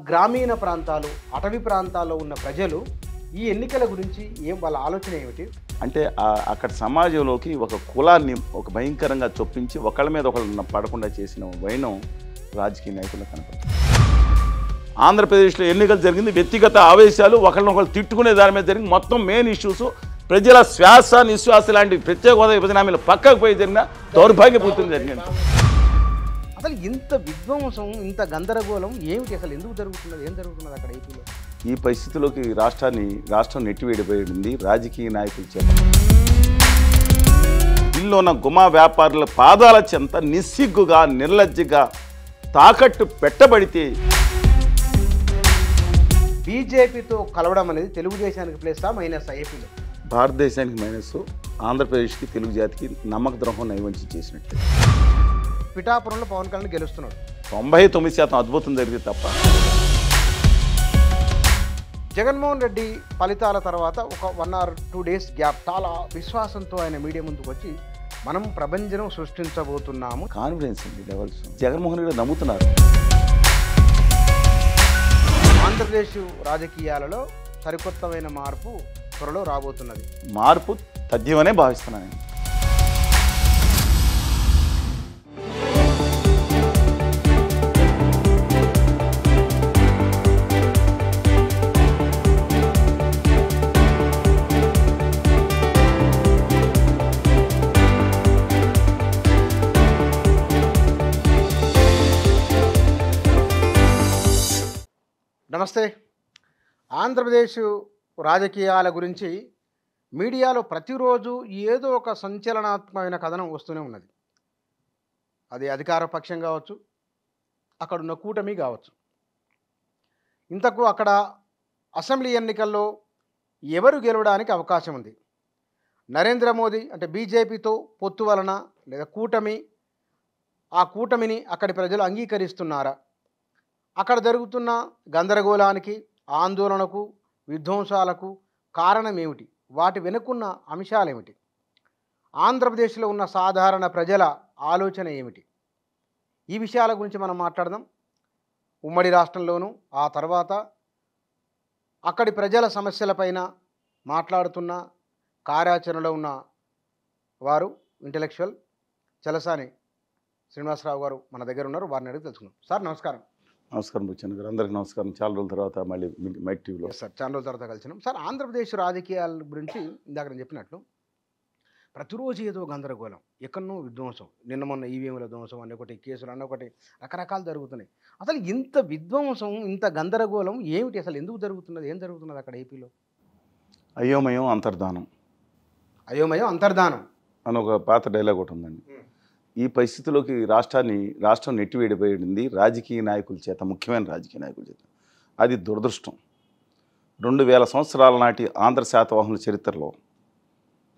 గ్రామీణ ప్రాంతాలు, అటవీ ప్రాంతాల్లో ఉన్న ప్రజలు ఈ ఎన్నికల గురించి వాళ్ళ ఆలోచన ఏమిటి? అంటే అక్కడ సమాజంలోకి ఒక కులాన్ని ఒక భయంకరంగా చొప్పించి ఒకళ్ళ మీద ఒకళ్ళ పడకుండా చేసిన వైనం రాజకీయ నాయకుల్లో కనపడుతుంది. ఆంధ్రప్రదేశ్లో ఎన్నికలు జరిగింది వ్యక్తిగత ఆవేశాలు, ఒకళ్ళనొకళ్ళు తిట్టుకునే దాని మీద జరిగింది. మొత్తం మెయిన్ ఇష్యూస్ ప్రజల శ్వాస నిశ్వాస లాంటి ప్రత్యేక హోదా విభజన హామీలు పక్కకు పోయి జరిగిన దౌర్భాగ్యపూర్తిని జరిగింది. అసలు ఇంత విధ్వంసం, ఇంత గందరగోళం ఏమిటి? అసలు ఎందుకు జరుగుతున్నది? ఏం జరుగుతున్నది అక్కడ ఏపీలో? ఈ పరిస్థితిలోకి రాష్ట్రం నెట్టివేయబడింది రాజకీయ నాయకుల చేత. ఢిల్లీలో ఉన్న గుమా వ్యాపారుల పాదాల చెంత నిస్సిగ్గుగా నిర్లజ్జగా తాకట్టు పెట్టబడితే బీజేపీతో కలవడం అనేది తెలుగుదేశానికి ప్లస్ మైనస్ ఏపీలో? భారతదేశానికి మైనస్, ఆంధ్రప్రదేశ్కి తెలుగు జాతికి నమ్మక ద్రోహం నైవంచి చేసినట్టు. పిఠాపురంలో పవన్ కళ్యాణ్ గెలుస్తున్నాడు. 99% అద్భుతం జరిగింది తప్ప. జగన్మోహన్ రెడ్డి ఫలితాల తర్వాత ఒక 1 or 2 days గ్యాప్ చాలా విశ్వాసంతో ఆయన మీడియా ముందుకు వచ్చి మనం ప్రభంజనం సృష్టించబోతున్నాము. కాన్ఫిడెన్స్ ఉంది లెవెల్స్. జగన్మోహన్ రెడ్డి నమ్ముతున్నారు. ఆంధ్రప్రదేశ్ రాజకీయాలలో సరికొత్తమైన మార్పు త్వరలో రాబోతున్నది. మార్పు తథ్యమనే భావిస్తున్నాను నేను. నమస్తే. ఆంధ్రప్రదేశ్ రాజకీయాల గురించి మీడియాలో ప్రతిరోజు ఏదో ఒక సంచలనాత్మకమైన కథనం వస్తూనే ఉన్నది. అది అధికార పక్షం కావచ్చు, అక్కడున్న కూటమి కావచ్చు. ఇంతకు అక్కడ అసెంబ్లీ ఎన్నికల్లో ఎవరు గెలవడానికి అవకాశం ఉంది? నరేంద్ర మోదీ అంటే బీజేపీతో పొత్తు వలన లేదా ఆ కూటమిని అక్కడి ప్రజలు అంగీకరిస్తున్నారా? అక్కడ జరుగుతున్న గందరగోళానికి, ఆందోళనకు, విధ్వంసాలకు కారణం ఏమిటి? వాటి వెనుకున్న అంశాలేమిటి? ఆంధ్రప్రదేశ్లో ఉన్న సాధారణ ప్రజల ఆలోచన ఏమిటి? ఈ విషయాల గురించి మనం మాట్లాడదాం. ఉమ్మడి రాష్ట్రంలోనూ ఆ తర్వాత అక్కడి ప్రజల సమస్యలపైన మాట్లాడుతున్న కార్యాచరణలో ఉన్న వారు ఇంటెలెక్చువల్ చలసాని శ్రీనివాసరావు గారు మన దగ్గర ఉన్నారు. వారిని అడిగి తెలుసుకుందాం. సార్ నమస్కారం. నమస్కారం బుచ్చన్న గారు, అందరికీ నమస్కారం. చాలా రోజుల తర్వాత మళ్ళీ మైట్ టీవీలో. సార్ చాలా రోజుల తర్వాత కలిసినాం. సార్ ఆంధ్రప్రదేశ్ రాజకీయాల గురించి ఇందాక నేను చెప్పినట్లు ప్రతిరోజు ఏదో గందరగోళం, ఎక్కడనో విధ్వంసం, నిన్న మొన్న ఈవీఎంల ధ్వంసం అన్నొకటి, కేసులు అన్నొకటి, రకరకాలు జరుగుతున్నాయి. అసలు ఇంత విధ్వంసం, ఇంత గందరగోళం ఏమిటి? అసలు ఎందుకు జరుగుతున్నది? ఏం జరుగుతున్నది అక్కడ ఏపీలో? అయోమయం అంతర్ధానం. అయోమయం అంతర్ధానం అని ఒక పాత డైలాగ్ ఒకటి ఉందండి. ఈ పరిస్థితిలోకి రాష్ట్రం నెట్టివేయబడింది రాజకీయ నాయకుల చేత, ముఖ్యమైన రాజకీయ నాయకుల చేత. అది దురదృష్టం. 2000 సంవత్సరాల నాటి ఆంధ్ర శాతవాహనుల చరిత్రలో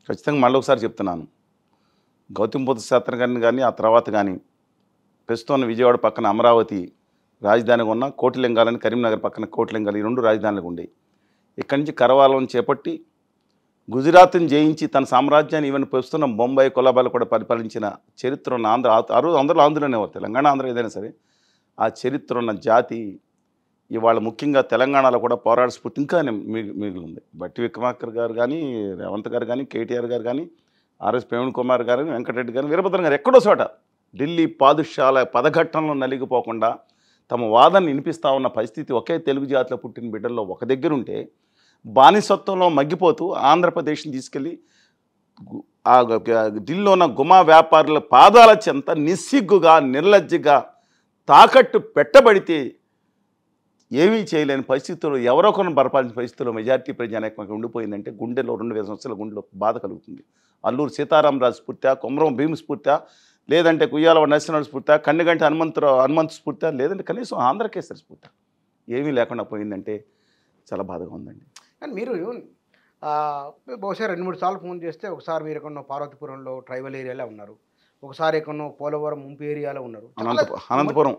ఖచ్చితంగా మళ్ళీ ఒకసారి చెప్తున్నాను, గౌతమ బుద్ధ శాస్త్రం కానీ ఆ తర్వాత కానీ ప్రస్తుతం విజయవాడ పక్కన అమరావతి రాజధానిగా ఉన్న కోటిలింగాలని, కరీంనగర్ పక్కన కోటిలింగాలు, ఈ 2 రాజధానులకు ఉండేవి. ఇక్కడి నుంచి కరవాలను చేపట్టి గుజరాత్ని జయించి తన సామ్రాజ్యాన్ని ఈవెన్ ప్రస్తుతం బొంబాయి, కొలాబాలు కూడా పరిపాలించిన చరిత్ర ఉన్న అందరూ ఆంధ్రలోనే వారు, తెలంగాణ ఆంధ్ర ఏదైనా సరే ఆ చరిత్ర ఉన్న జాతి ఇవాళ ముఖ్యంగా తెలంగాణలో కూడా పోరాట స్ఫూర్తి ఇంకా మిగిలి ఉంది. బట్టి విక్రమార్క గారు కానీ, రేవంత్ గారు కానీ, కేటీఆర్ గారు కానీ, ఆర్ఎస్ ప్రవీణ్ కుమార్ గారు, వెంకటరెడ్డి గారు, వీరభద్రం గారు ఎక్కడో చోట ఢిల్లీ పాదుషాల పదఘట్టంలో నలిగిపోకుండా తమ వాదనని వినిపిస్తూ ఉన్న పరిస్థితి ఒకే తెలుగు జాతిలో పుట్టిన బిడ్డల్లో ఒక దగ్గర ఉంటే, బానిసత్వంలో మగ్గిపోతూ ఆంధ్రప్రదేశ్ని తీసుకెళ్ళి ఢిల్లీలో ఉన్న గుమా వ్యాపారుల పాదాల చెంత నిస్సిగ్గుగా నిర్లజ్జగా తాకట్టు పెట్టబడితే ఏమీ చేయలేని పరిస్థితుల్లో, ఎవరొకరిని బరపాల్సిన పరిస్థితుల్లో మెజార్టీ ప్రజానాయకం ఉండిపోయిందంటే గుండెలో 2000 సంవత్సరాల గుండెలో బాధ కలుగుతుంది. అల్లూరు సీతారామరాజు స్ఫూర్తి, కొమరం భీమ్ స్ఫూర్తి, లేదంటే కుయ్యాల నరసింహరావు స్ఫూర్తి, కన్నెగంటి హనుమంతు స్ఫూర్తి, లేదంటే కనీసం ఆంధ్రకేసరి స్ఫూర్తి ఏమీ లేకుండా పోయిందంటే చాలా బాధగా ఉందండి. కానీ మీరు బహుశా 2-3 సార్లు ఫోన్ చేస్తే, ఒకసారి మీరు ఎక్కడో పార్వతీపురంలో ట్రైబల్ ఏరియాలో ఉన్నారు, ఒకసారి ఎక్కడో పోలవరం ముంపు ఏరియాలో ఉన్నారు, అనంతపురం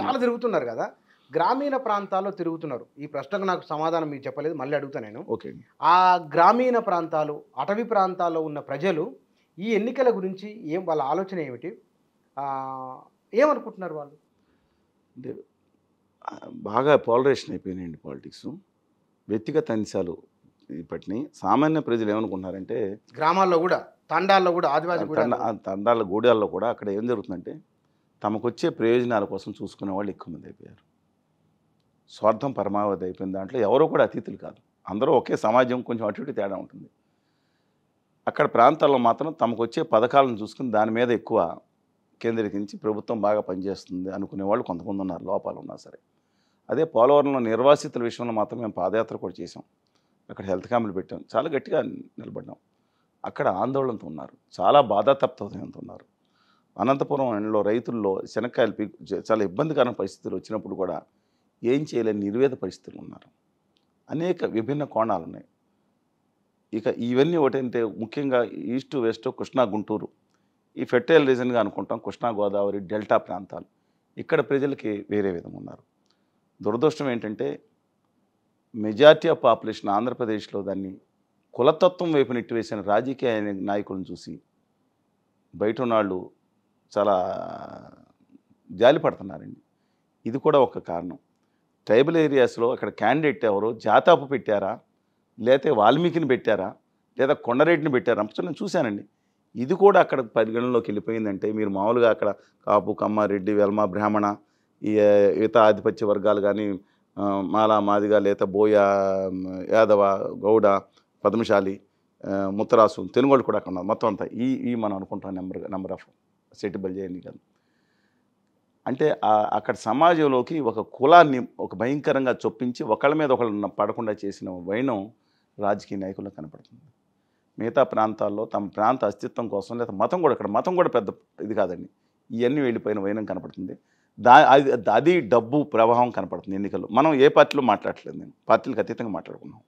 చాలా తిరుగుతున్నారు కదా. గ్రామీణ ప్రాంతాల్లో తిరుగుతున్నారు. ఈ ప్రశ్నకు నాకు సమాధానం మీరు చెప్పలేదు, మళ్ళీ అడుగుతా నేను. ఓకే. ఆ గ్రామీణ ప్రాంతాలు, అటవీ ప్రాంతాల్లో ఉన్న ప్రజలు ఈ ఎన్నికల గురించి వాళ్ళ ఆలోచన ఏమిటి? ఏమనుకుంటున్నారు వాళ్ళు? బాగా పోలరైజేషన్ అయిపోయినాయండి పాలిటిక్స్. వ్యక్తిగత అంశాలు ఇప్పటిని సామాన్య ప్రజలు ఏమనుకుంటున్నారంటే గ్రామాల్లో కూడా, తండాల్లో కూడా, ఆదివాసీ కూడా తండాల గూడాల్లో కూడా అక్కడ ఏం జరుగుతుందంటే తమకొచ్చే ప్రయోజనాల కోసం చూసుకునే వాళ్ళు ఎక్కువ మంది అయిపోయారు. స్వార్థం పరమావధి అయిపోయిన దాంట్లో ఎవరో కూడా అతిథులు కాదు, అందరూ ఒకే సమాజం, కొంచెం అటు ఇటు తేడా ఉంటుంది. అక్కడ ప్రాంతాల్లో మాత్రం తమకు వచ్చే పథకాలను చూసుకుని దాని మీద ఎక్కువ కేంద్రీకరించి ప్రభుత్వం బాగా పనిచేస్తుంది అనుకునే వాళ్ళు కొంతమంది ఉన్నారు, లోపాలు ఉన్నా సరే. అదే పోలవరంలో నిర్వాసితుల విషయంలో మాత్రం మేము పాదయాత్ర కూడా చేసాం, అక్కడ హెల్త్ క్యాంపులు పెట్టాం, చాలా గట్టిగా నిలబడ్డాం. అక్కడ ఆందోళనతో ఉన్నారు, చాలా బాధాతప్తంతో ఉన్నారు. అనంతపురంలో రైతుల్లో శనక్కాయలు చాలా ఇబ్బందికరమైన పరిస్థితులు వచ్చినప్పుడు కూడా ఏం చేయలేని నిర్వేద పరిస్థితులు ఉన్నారు. అనేక విభిన్న కోణాలు ఉన్నాయి. ఇక ఇవన్నీ ఒకటంటే ముఖ్యంగా ఈస్ట్ వెస్ట్, కృష్ణా గుంటూరు ఈ ఫెర్టైల్ రీజన్గా అనుకుంటాం. కృష్ణా గోదావరి డెల్టా ప్రాంతాలు ఇక్కడ ప్రజలకి వేరే విధంగా ఉన్నారు. దురదృష్టం ఏంటంటే మెజారిటీ ఆఫ్ పాపులేషన్ ఆంధ్రప్రదేశ్లో దాన్ని కులతత్వం వైపు నెట్టివేసిన రాజకీయ నాయకులను చూసి బయట ఉన్నాళ్ళు చాలా జాలి పడుతున్నారండి. ఇది కూడా ఒక కారణం. ట్రైబల్ ఏరియాస్లో అక్కడ క్యాండిడేట్ ఎవరో జాతాపు పెట్టారా, లేకపోతే వాల్మీకిని పెట్టారా, లేదా కొండరెడ్డిని పెట్టారా నేను చూశానండి. ఇది కూడా అక్కడ పరిగణలోకి వెళ్ళిపోయిందంటే మీరు మామూలుగా అక్కడ కాపు, కమ్మ, రెడ్డి, వెల్మ, బ్రాహ్మణ ఈ ఇత ఆధిపత్య వర్గాలు కానీ మాల, మాదిగ, లేదా బోయ, యాదవ, గౌడ, పద్మశాలి, ముత్తరాసు, తెలుగోళ్ళు కూడా అక్కడ ఉన్నారు. మొత్తం అంతా ఈ మనం అనుకుంటాం నెంబర్ ఆఫ్ సెటిబుల్ చేయని కాదు. అంటే అక్కడ సమాజంలోకి ఒక కులాన్ని ఒక భయంకరంగా చొప్పించి ఒకళ్ళ మీద ఒకళ్ళు పడకుండా చేసిన వైనం రాజకీయ నాయకుల్లో కనపడుతుంది. మిగతా ప్రాంతాల్లో తమ ప్రాంత అస్తిత్వం కోసం లేదా మతం కూడా, ఇక్కడ మతం కూడా పెద్ద ఇది కాదండి, ఇవన్నీ వెళ్ళిపోయిన వైనం కనపడుతుంది. అది డబ్బు ప్రవాహం కనపడుతుంది ఎన్నికల్లో. మనం ఏ పార్టీలో మాట్లాడట్లేదు, నేను పార్టీలకు అతీతంగా మాట్లాడుకున్నాం.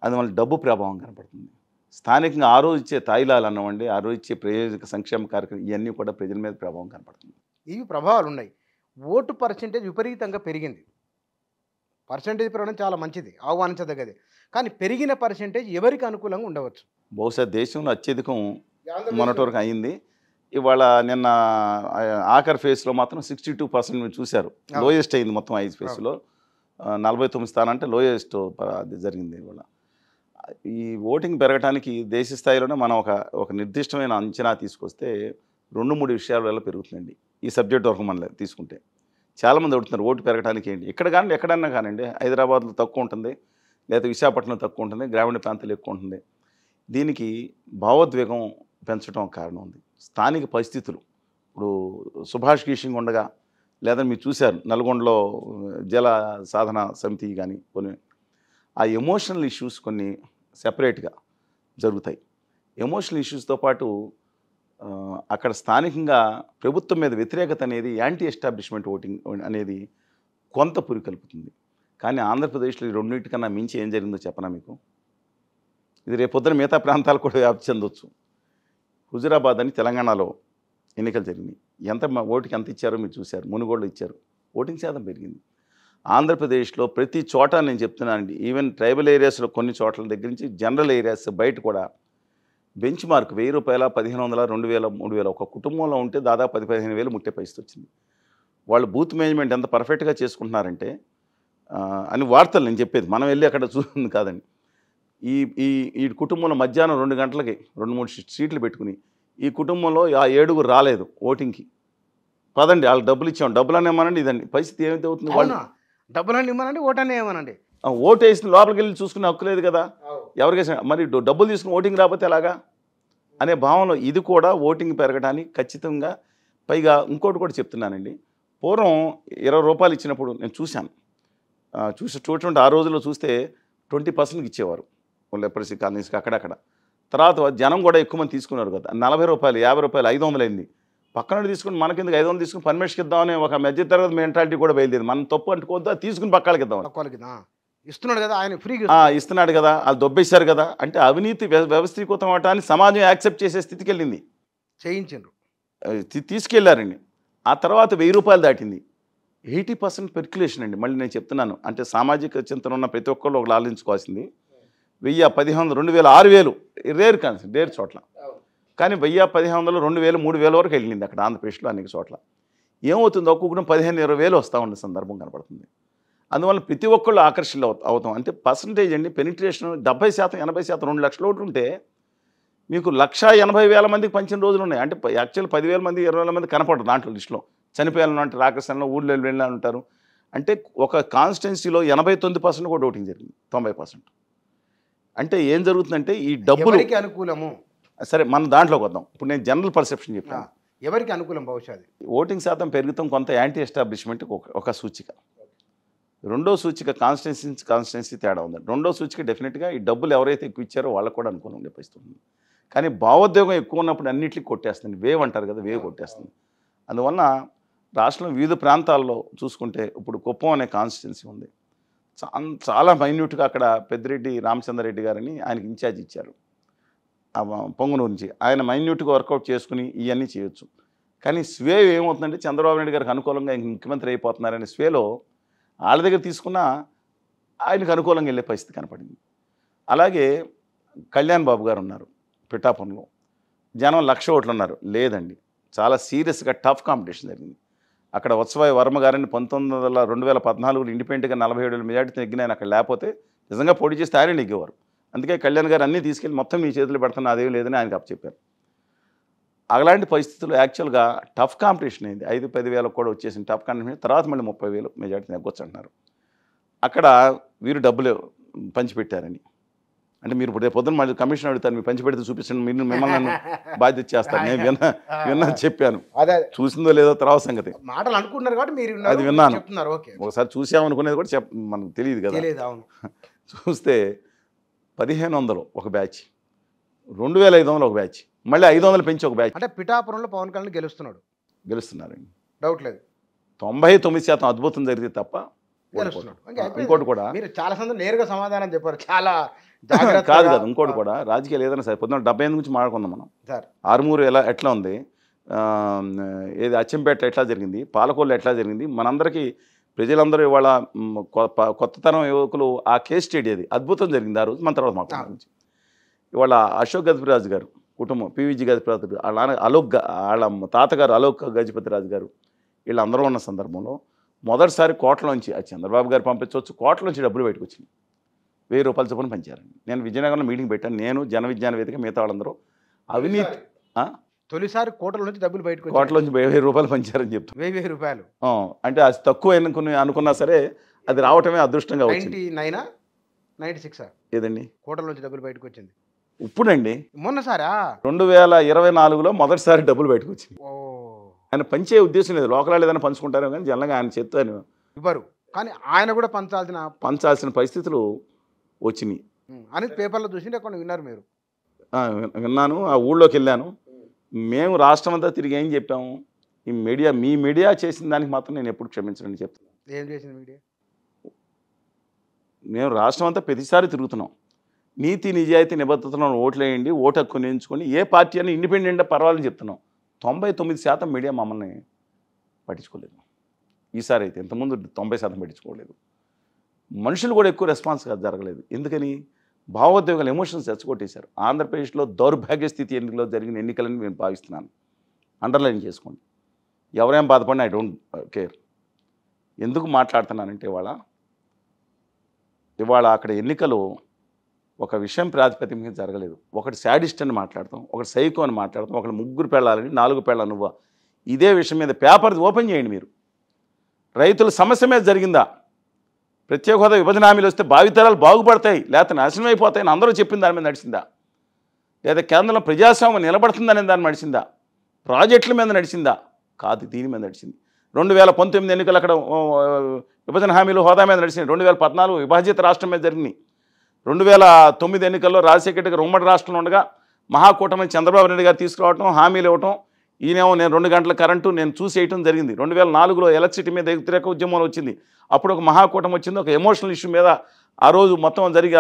అందువల్ల డబ్బు ప్రభావం కనపడుతుంది. స్థానికంగా ఆ రోజు ఇచ్చే తాయిలాలు అన్నవండి, ఆ రోజు ఇచ్చే ప్రయోజక సంక్షేమ కార్యక్రమం ఇవన్నీ కూడా ప్రజల మీద ప్రభావం కనపడుతుంది. ఇవి ప్రభావాలు ఉన్నాయి. ఓటు పర్సెంటేజ్ విపరీతంగా పెరిగింది. పర్సెంటేజ్ పెరగడం చాలా మంచిది, ఆహ్వానించదగ్గది. కానీ పెరిగిన పర్సెంటేజ్ ఎవరికి అనుకూలంగా ఉండవచ్చు? బహుశా దేశంలో అత్యధికం మొన్నటి వరకు అయింది. ఇవాళ నిన్న ఆఖరి ఫేజ్లో మాత్రం 62% మీరు చూశారు, లోయెస్ట్ అయింది మొత్తం 5 ఫేజ్లో. 49 స్థానం అంటే లోయెస్ట్ అది జరిగింది. ఇవాళ ఈ ఓటింగ్ పెరగడానికి దేశ స్థాయిలోనే మనం ఒక నిర్దిష్టమైన అంచనా తీసుకొస్తే 2-3 విషయాల వల్ల పెరుగుతుందండి. ఈ సబ్జెక్ట్ వరకు మనం తీసుకుంటే చాలామంది అడుగుతున్నారు ఓటు పెరగడానికి ఏంటి. ఇక్కడ కానీ ఎక్కడన్నా కానివ్వండి, హైదరాబాద్లో తక్కువ ఉంటుంది, లేదా విశాఖపట్నం తక్కువ ఉంటుంది, గ్రామీణ ప్రాంతాలు ఎక్కువ ఉంటుంది. దీనికి భావోద్వేగం పెంచడం కారణం ఉంది. స్థానిక పరిస్థితులు ఇప్పుడు సుభాష్ కీషింగ్ ఉండగా, లేదా మీరు చూశారు నల్గొండలో జల సాధన సమితి కానీ కొన్ని ఆ ఎమోషనల్ ఇష్యూస్ కొన్ని సెపరేట్గా జరుగుతాయి. ఎమోషనల్ ఇష్యూస్తో పాటు అక్కడ స్థానికంగా ప్రభుత్వం మీద వ్యతిరేకత అనేది యాంటీ ఎస్టాబ్లిష్మెంట్ ఓటింగ్ అనేది కొంత పురికల్పుతుంది. కానీ ఆంధ్రప్రదేశ్లో ఈ రెండింటికన్నా మించి ఏం జరిగిందో చెప్పనా మీకు? ఇది రేపొద్దున మిగతా ప్రాంతాలు కూడా వ్యాప్తి చెందొచ్చు. హుజురాబాద్ అని తెలంగాణలో ఎన్నికలు జరిగినాయి. ఓటుకి ఎంత ఇచ్చారో మీరు చూశారు, మునుగోళ్ళు ఇచ్చారు, ఓటింగ్ శాతం పెరిగింది. ఆంధ్రప్రదేశ్లో ప్రతి చోట నేను చెప్తున్నానండి, ఈవెన్ ట్రైబల్ ఏరియాస్లో కొన్ని చోట్ల దగ్గర నుంచి జనరల్ ఏరియాస్ బయట కూడా బెంచ్ మార్క్ 1000 రూపాయల, 1500, 2000, 3000 ఒక కుటుంబంలో ఉంటే దాదాపు 10,000-15,000 ముట్టే పరిస్థితి వచ్చింది. వాళ్ళు బూత్ మేనేజ్మెంట్ ఎంత పర్ఫెక్ట్గా చేసుకుంటున్నారంటే అని వార్తలు నేను చెప్పేది, మనం వెళ్ళి అక్కడ చూసింది కాదండి. ఈ కుటుంబంలో మధ్యాహ్నం 2 గంటలకి 2-3 సీట్లు పెట్టుకుని ఈ కుటుంబంలో ఆ 7 రాలేదు ఓటింగ్కి, పదండి వాళ్ళకి డబ్బులు ఇచ్చాం, డబ్బులు అనేమనండి. ఇదండి పరిస్థితి. ఏమైతే అవుతుంది, వాళ్ళు డబ్బులన్నీ ఇవ్వనండి, ఓటనే ఏమనండి. ఓటు వేసిన లోపలికి వెళ్ళి చూసుకునే హక్కు లేదు కదా ఎవరికేసిన. మరి డబ్బులు తీసుకుని ఓటింగ్ రాకపోతే ఎలాగా అనే భావనలో ఇది కూడా ఓటింగ్ పెరగడానికి ఖచ్చితంగా. పైగా ఇంకోటి కూడా చెప్తున్నానండి, పూర్వం 20 రూపాయలు ఇచ్చినప్పుడు నేను చూశాను, చూడండి ఆ రోజుల్లో చూస్తే 20% ఇచ్చేవారు లెపరసీ కాలనీస్కి అక్కడక్కడ. తర్వాత జనం కూడా ఎక్కువ మంది తీసుకున్నారు కదా, 40 రూపాయలు, 50 రూపాయలు, 500 అయింది. పక్కన తీసుకుని మనకిందుకు 500 తీసుకుని పర్మిషన్కి ఇద్దామని ఒక మధ్యతరగతి మెంటాలిటీ కూడా బయలుదేరింది. మనం తప్పు అంటుకోవద్దా, తీసుకుని పక్కలకి ఇద్దాం, ఇస్తున్నాడు కదా ఆయన ఫ్రీ ఇస్తున్నాడు కదా, వాళ్ళు దొబ్బేశారు కదా అంటే అవినీతి వ్యవస్థీకృతం అవటాన్ని సమాజం యాక్సెప్ట్ చేసే స్థితికి వెళ్ళింది, చేయించారు, తీసుకెళ్లారండి. ఆ తర్వాత 1000 రూపాయలు దాటింది. 80% పెర్క్యులేషన్ అండి. మళ్ళీ నేను చెప్తున్నాను, అంటే సామాజిక చింతన ఉన్న ప్రతి ఒక్కళ్ళు ఒకళ్ళు ఆలోచించుకోవాల్సింది. 1000, 1500, 2000, 6000 రేర్ చోట్ల. కానీ 1000, 1500, 2000, 3000 వరకు వెళ్ళింది అక్కడ ఆంధ్రప్రదేశ్లో అనేక చోట్ల. ఏమవుతుందో ఒక్కొక్కరు 15,000-20,000 వస్తూ ఉండే సందర్భం కనపడుతుంది. అందువల్ల ప్రతి ఒక్కళ్ళు ఆకర్షణలు అవుతాం. అంటే పర్సంటేజ్ అండి పెనిట్రేషన్ 70%, 80%, 2 లక్షల ఓట్లు ఉంటే మీకు 1,80,000 మందికి పంచిన రోజులు ఉన్నాయి. అంటే యాక్చువల్ 10,000 మంది 20,000 మంది కనపడరు దాంట్లో లిస్టులో. చనిపోయాలని అంటే రాకస్థానంలో ఊళ్ళో వెళ్ళాలని ఉంటారు. అంటే ఒక కాన్స్టిట్యున్సీలో 89% కూడా ఓటింగ్ జరిగింది, 90%. అంటే ఏం జరుగుతుందంటే ఈ డబ్బులు అనుకూలము. సరే మన దాంట్లోకి వద్దాం. ఇప్పుడు నేను జనరల్ పర్సెప్షన్ చెప్పాను. ఎవరికి అనుకూలం బహుశా ఓటింగ్ శాతం పెరుగుతాం కొంత యాంటీ ఎస్టాబ్లిష్మెంట్ ఒక సూచిక. రెండో సూచిక కాన్స్టిట్యున్సీ తేడా ఉంది. రెండో సూచిక డెఫినెట్గా ఈ డబ్బులు ఎవరైతే ఎక్కువ ఇచ్చారో వాళ్ళకు కూడా అనుకూలం ఉండే పరిస్థితి ఉంది. కానీ భావోద్వేగం ఎక్కువ ఉన్నప్పుడు అన్నింటికి కొట్టేస్తుంది. వేవ్ అంటారు కదా, వేవ్ కొట్టేస్తుంది. అందువల్ల రాష్ట్రంలో వివిధ ప్రాంతాల్లో చూసుకుంటే ఇప్పుడు కుప్పం అనే కాన్స్టిట్యున్సీ ఉంది. చాలా మైన్యూట్గా అక్కడ పెద్దిరెడ్డి రామచంద్రరెడ్డి గారని ఆయనకి ఇన్ఛార్జ్ ఇచ్చారు పొంగునూరు నుంచి. ఆయన మైన్యూట్గా వర్కౌట్ చేసుకుని ఇవన్నీ చేయొచ్చు. కానీ స్వే ఏమవుతుందంటే చంద్రబాబు నాయుడు గారికి అనుకూలంగా ముఖ్యమంత్రి అయిపోతున్నారనే స్వేలో వాళ్ళ దగ్గర తీసుకున్నా ఆయనకు అనుకూలంగా వెళ్ళే పరిస్థితి కనపడింది. అలాగే కళ్యాణ్ బాబు గారు ఉన్నారు పిఠాపురంలో, జనం 1,00,000 ఓట్లు ఉన్నారు. లేదండి, చాలా సీరియస్గా టఫ్ కాంపిటీషన్ జరిగింది. అక్కడ వత్సవాయి వర్మ గారిని 2014 ఇండిపెండెంట్గా 47,000 మెజార్టీ నెగ్గిన ఆయన అక్కడ లేకపోతే నిజంగా పోటీ చేస్తే ఆయన నెగ్గేవారు. అందుకే కళ్యాణ్ గారు అన్నీ తీసుకెళ్ళి మొత్తం మీ చేతులు పెడుతున్నా అదేం లేదని ఆయనకు అప్పచెప్పారు. అలాంటి పరిస్థితుల్లో యాక్చువల్గా టఫ్ కాంపిటీషన్ అయింది. 5-10,000 కూడా వచ్చేసింది టఫ్ కాంపిటీషన్. తర్వాత మళ్ళీ 30,000 మెజార్టీ నెగ్గొచ్చు అంటున్నారు. అక్కడ వీరు డబ్బులు పంచిపెట్టారని. అంటే మీరు పొద్దున్న మళ్ళీ కమిషన్ అడుగుతారు, మీరు పంచిపెడితే చూపించండి, మీరు మిమ్మల్ని నన్ను బాధ్యత చేస్తారు. నేను విన్నా చెప్పాను, చూసిందో లేదో తర్వాత సంగతి. మాటలు అనుకుంటున్నారు కాబట్టి మీరు అది విన్నాను. ఒకసారి చూసామనుకునేది కూడా మనకు తెలియదు కదా. చూస్తే 1,500 ఒక బ్యాచ్, 2,500 ఒక బ్యాచ్, మళ్ళీ 500 పెంచి ఒక బ్యాచ్. అంటే పిఠాపురంలో పవన్ కళ్యాణ్ గెలుస్తున్నారండి, డౌట్ లేదు. 99% అద్భుతం జరిగితే తప్ప ఇంకోటి కూడా మీరు చాలా సందర్భం నేరుగా సమాధానం చెప్పారు, చాలా కాదు కదా. ఇంకోటి కూడా రాజకీయాలు ఏదైనా సరే పొద్దున్న 78 నుంచి మాట్లాడుకుందాం మనం. ఆరుమూరు ఎట్లా ఉంది, ఏది అచ్చంపేట ఎట్లా జరిగింది, పాలకొల్లు ఎట్లా జరిగింది, మనందరికీ ప్రజలందరూ ఇవాళ కొత్తతరం యువకులు ఆ కేస్ స్టడీ అది అద్భుతం జరిగింది ఆ రోజు. మన తర్వాత మాట్లాడుతుంది. ఇవాళ అశోక్ గజపతిరాజు గారు కుటుంబం, పివిజి గజపతిరాజు, వాళ్ళ తాతగారు అలోక్ గజపతిరాజు గారు, వీళ్ళందరూ ఉన్న సందర్భంలో మొదటిసారి కోట్లలోంచి చంద్రబాబు గారు పంపించవచ్చు, కోట్లలోంచి డబ్బులు బయటకు వచ్చినాయి. 1,000 రూపాయల చొప్పున పంచారండి. నేను విజయనగరంలో మీటింగ్ పెట్టాను, నేను జన విజ్ఞాన వేదిక, మిగతా వాళ్ళందరూ. అవినీతి తొలిసారి కోట్ల నుంచి డబ్బులు బయటకు కోట్లలోంచి 1,000 రూపాయలు పంచారని చెప్తాను. 1,000 రూపాయలు అంటే అది తక్కువ అనుకున్నా సరే అది రావటమే అదృష్టంగా వచ్చింది. 96 ఏదండి కోట్ల నుంచి డబ్బులు బయటకు వచ్చింది ఇప్పుడండి, మొన్నసారా 2024లో మొదటిసారి డబ్బులు బయటకు వచ్చింది. ఆయన పంచే ఉద్దేశం లేదు, లోకలాలు ఏదైనా పంచుకుంటారో కానీ జనంగా ఆయన చెప్తాను ఇవ్వరు. కానీ ఆయన కూడా పంచాల్సిన పరిస్థితులు వచ్చినాయి అని పేపర్లో చూసి అక్కడ విన్నారు మీరు? విన్నాను. ఆ ఊళ్ళోకి వెళ్ళాను. మేము రాష్ట్రం అంతా తిరిగి ఏం చెప్పాము, మీ మీడియా చేసిన దానికి మాత్రం నేను ఎప్పుడు క్షమించనని చెప్తాను. ఏం చేసింది మీడియా? మేము రాష్ట్రం అంతా ప్రతిసారి తిరుగుతున్నాం. నీతి నిజాయితీ నిబద్ధతలను ఓట్లు వేయండి, ఓటు హక్కుని ఎంచుకొని ఏ పార్టీ అని ఇండిపెండెంట్గా పర్వాలని చెప్తున్నాం. 99% మీడియా మమ్మల్ని పట్టించుకోలేదు. ఈసారి అయితే ఇంతకుముందు 90% పట్టించుకోలేదు. మనుషులు కూడా ఎక్కువ రెస్పాన్స్ జరగలేదు. ఎందుకని? భావోద్వేగాలు, ఎమోషన్స్ రెచ్చగొట్టేశారు. ఆంధ్రప్రదేశ్లో దౌర్భాగ్య స్థితి ఎన్నికల్లో జరిగిన ఎన్నికలని నేను భావిస్తున్నాను. అండర్లైన్ చేసుకోండి. ఎవరేం బాధపడినా ఐ డోంట్ కేర్. ఎందుకు మాట్లాడుతున్నానంటే ఇవాళ అక్కడ ఎన్నికలు ఒక విషయం ప్రాతిపదిక మీద జరగలేదు. ఒకటి శాడిస్ట్ అని మాట్లాడతాం, ఒకటి సైకో అని మాట్లాడతాం, ఒకటి 3 పెళ్ళాలని 4 పెళ్ళ నువ్వు. ఇదే విషయం మీద పేపర్ ఓపెన్ చేయండి మీరు. రైతుల సమస్య మీద జరిగిందా? ప్రత్యేక హోదా విభజన హామీలు వస్తే భావితరాలు బాగుపడతాయి లేకపోతే నాశనం అయిపోతాయని అందరూ చెప్పిన దాని మీద నడిచిందా? లేదా కేంద్రంలో ప్రజాస్వామ్యం నిలబడుతుందనే దాన్ని నడిచిందా? ప్రాజెక్టుల మీద నడిచిందా? కాదు, దీని మీద నడిచింది. 2019 ఎన్నికలు అక్కడ విభజన హామీలు హోదా మీద నడిచింది. 2014 విభజిత రాష్ట్రం మీద జరిగింది. 2009 ఎన్నికల్లో రాజశేఖర రెడ్డి గారు ఉమ్మడి రాష్ట్రంలో ఉండగా మహాకూటమిని చంద్రబాబు నాయుడు గారు తీసుకురావటం, హామీలు ఇవ్వటం, ఈయనేమో నేను 2 గంటల కరెంటు నేను చూసేయటం జరిగింది. 2004లో ఎలక్ట్రిసిటీ మీద వ్యతిరేక ఉద్యమం వచ్చింది. అప్పుడు ఒక మహాకూటమి వచ్చింది. ఒక ఎమోషనల్ ఇష్యూ మీద ఆ రోజు మొత్తం జరిగి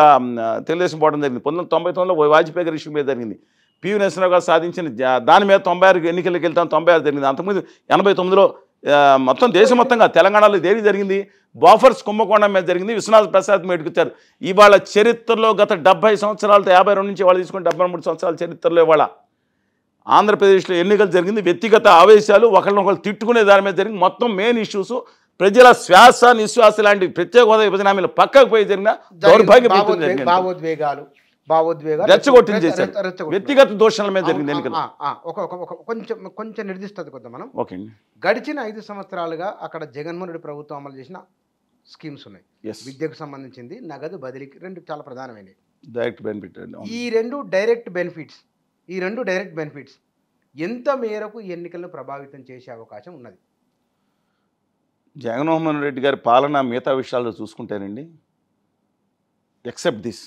తెలుగుదేశం పోవడం జరిగింది. 1999లో వాజ్పేయి గారి ఇష్యూ మీద జరిగింది. పివి నరసింహరావు గారు సాధించిన దాని మీద 96 ఎన్నికలకు వెళ్తాం, 96 జరిగింది. అంతకుముందు 89లో మొత్తం దేశం మొత్తంగా తెలంగాణలో దేనికి జరిగింది? బాఫర్స్ కుంభకోణం మీద జరిగింది. విశ్వనాథ్ ప్రసాద్ మేటుకొచ్చారు. ఇవాళ చరిత్రలో గత 70 సంవత్సరాలతో 52 నుంచి వాళ్ళు తీసుకుని 73 సంవత్సరాల చరిత్రలో ఇవాళ ఆంధ్రప్రదేశ్లో ఎన్నికలు జరిగింది వ్యక్తిగత ఆవేశాలు, ఒకరినొకరు తిట్టుకునే దాని మీద జరిగింది. మొత్తం మెయిన్ ఇష్యూస్ ప్రజల శ్వాస నిశ్వాస లాంటి ప్రత్యేక హోదా విభజన హామీలు పక్కకు పోయి జరిగిన దౌర్భాగ్యపూరిత భావోద్వేగాలు రెచ్చగొట్టింది చేశారు. వ్యక్తిగత దోషాల మీద జరిగింది ఎన్నికలు. కొంచెం నిర్దిష్టత కొద్దాం మనం. ఓకే అండి. గడిచిన 5 సంవత్సరాలుగా అక్కడ జగన్మోహన్ రెడ్డి ప్రభుత్వం అమలు చేసిన స్కీమ్స్ ఉన్నాయి. విద్యకు సంబంధించింది, నగదు బదిలీకి, 2 చాలా ప్రధానమైనవి. Direct benefit. ఈ రెండు డైరెక్ట్ బెనిఫిట్స్ ఎంత మేరకు ఎన్నికలను ప్రభావితం చేసే అవకాశం ఉన్నది? జగన్మోహన్ రెడ్డి గారి పాలన మిగతా విషయాల్లో చూసుకుంటేనండి, ఎక్సెప్ట్ దిస్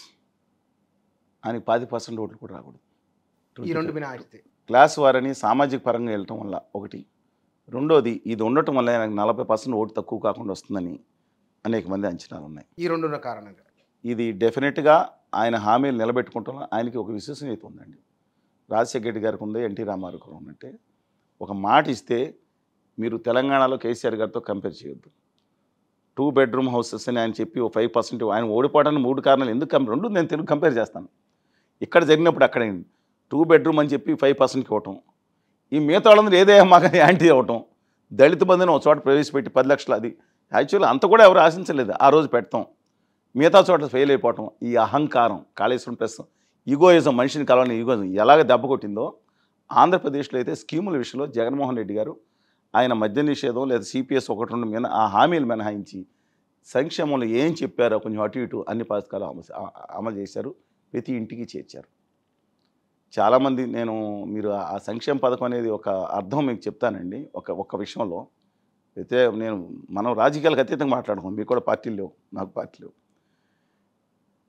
ఆయనకి 10% ఓట్లు కూడా రాకూడదు. ఈ రెండు మినహాయిస్తే క్లాస్ వారని సామాజిక పరంగా వెళ్ళటం వల్ల ఒకటి, రెండోది ఇది ఉండటం వల్ల ఆయనకు 40% ఓటు తక్కువ కాకుండా వస్తుందని అనేక మంది అంచనాలు ఉన్నాయి. ఈ రెండున్న కారణంగా ఇది డెఫినెట్గా ఆయన హామీలు నిలబెట్టుకుంటాం. ఆయనకి ఒక విశ్వసనీయత ఉందండి. రాజశేఖర రెడ్డి గారికి ఉంది, ఎన్టీ రామారావు గారు ఉన్నట్టే. ఒక మాట ఇస్తే మీరు తెలంగాణలో కేసీఆర్ గారితో కంపేర్ చేయొద్దు. 2 బెడ్రూమ్ హౌసెస్ అని ఆయన చెప్పి 5% ఆయన ఓడిపోవడానికి 3 కారణాలు ఎందుకు రెండు నేను తెలుగు కంపేర్ చేస్తాను. ఇక్కడ జరిగినప్పుడు అక్కడ 2 బెడ్రూమ్ అని చెప్పి 5%కి ఇవ్వటం, ఈ మిగతా వాళ్ళందరూ ఏదైనా మాకు యాంటీ అవ్వటం, దళిత బంధుని ఒక చోట ప్రవేశపెట్టి 10 లక్షలు, అది యాక్చువల్లీ అంత కూడా ఎవరు ఆశించలేదు. ఆ రోజు పెడతాం, మిగతా చోట ఫెయిల్ అయిపోవటం, ఈ అహంకారం, కాళేశ్వరం ప్లస్ ఈగోయిజం, మనిషిని కలవని ఈగోయిజం ఎలాగ దెబ్బ కొట్టిందో ఆంధ్రప్రదేశ్లో అయితే స్కీముల విషయంలో జగన్మోహన్ రెడ్డి గారు ఆయన మద్య నిషేధం లేదా సిపిఎస్ 1-2 ఆ హామీలు మినహాయించి సంక్షేమంలో ఏం చెప్పారో కొంచెం అటు ఇటు అన్ని పథకాలు అమలు చేశారు, ప్రతి ఇంటికి చేర్చారు. చాలామంది మీరు ఆ సంక్షేమ పథకం అనేది ఒక అర్థం మీకు చెప్తానండి. ఒక విషయంలో అయితే మనం రాజకీయాలకు అతీతంగా మాట్లాడుకోండి. మీకు కూడా పార్టీలు లేవు, నాకు పార్టీ లేవు.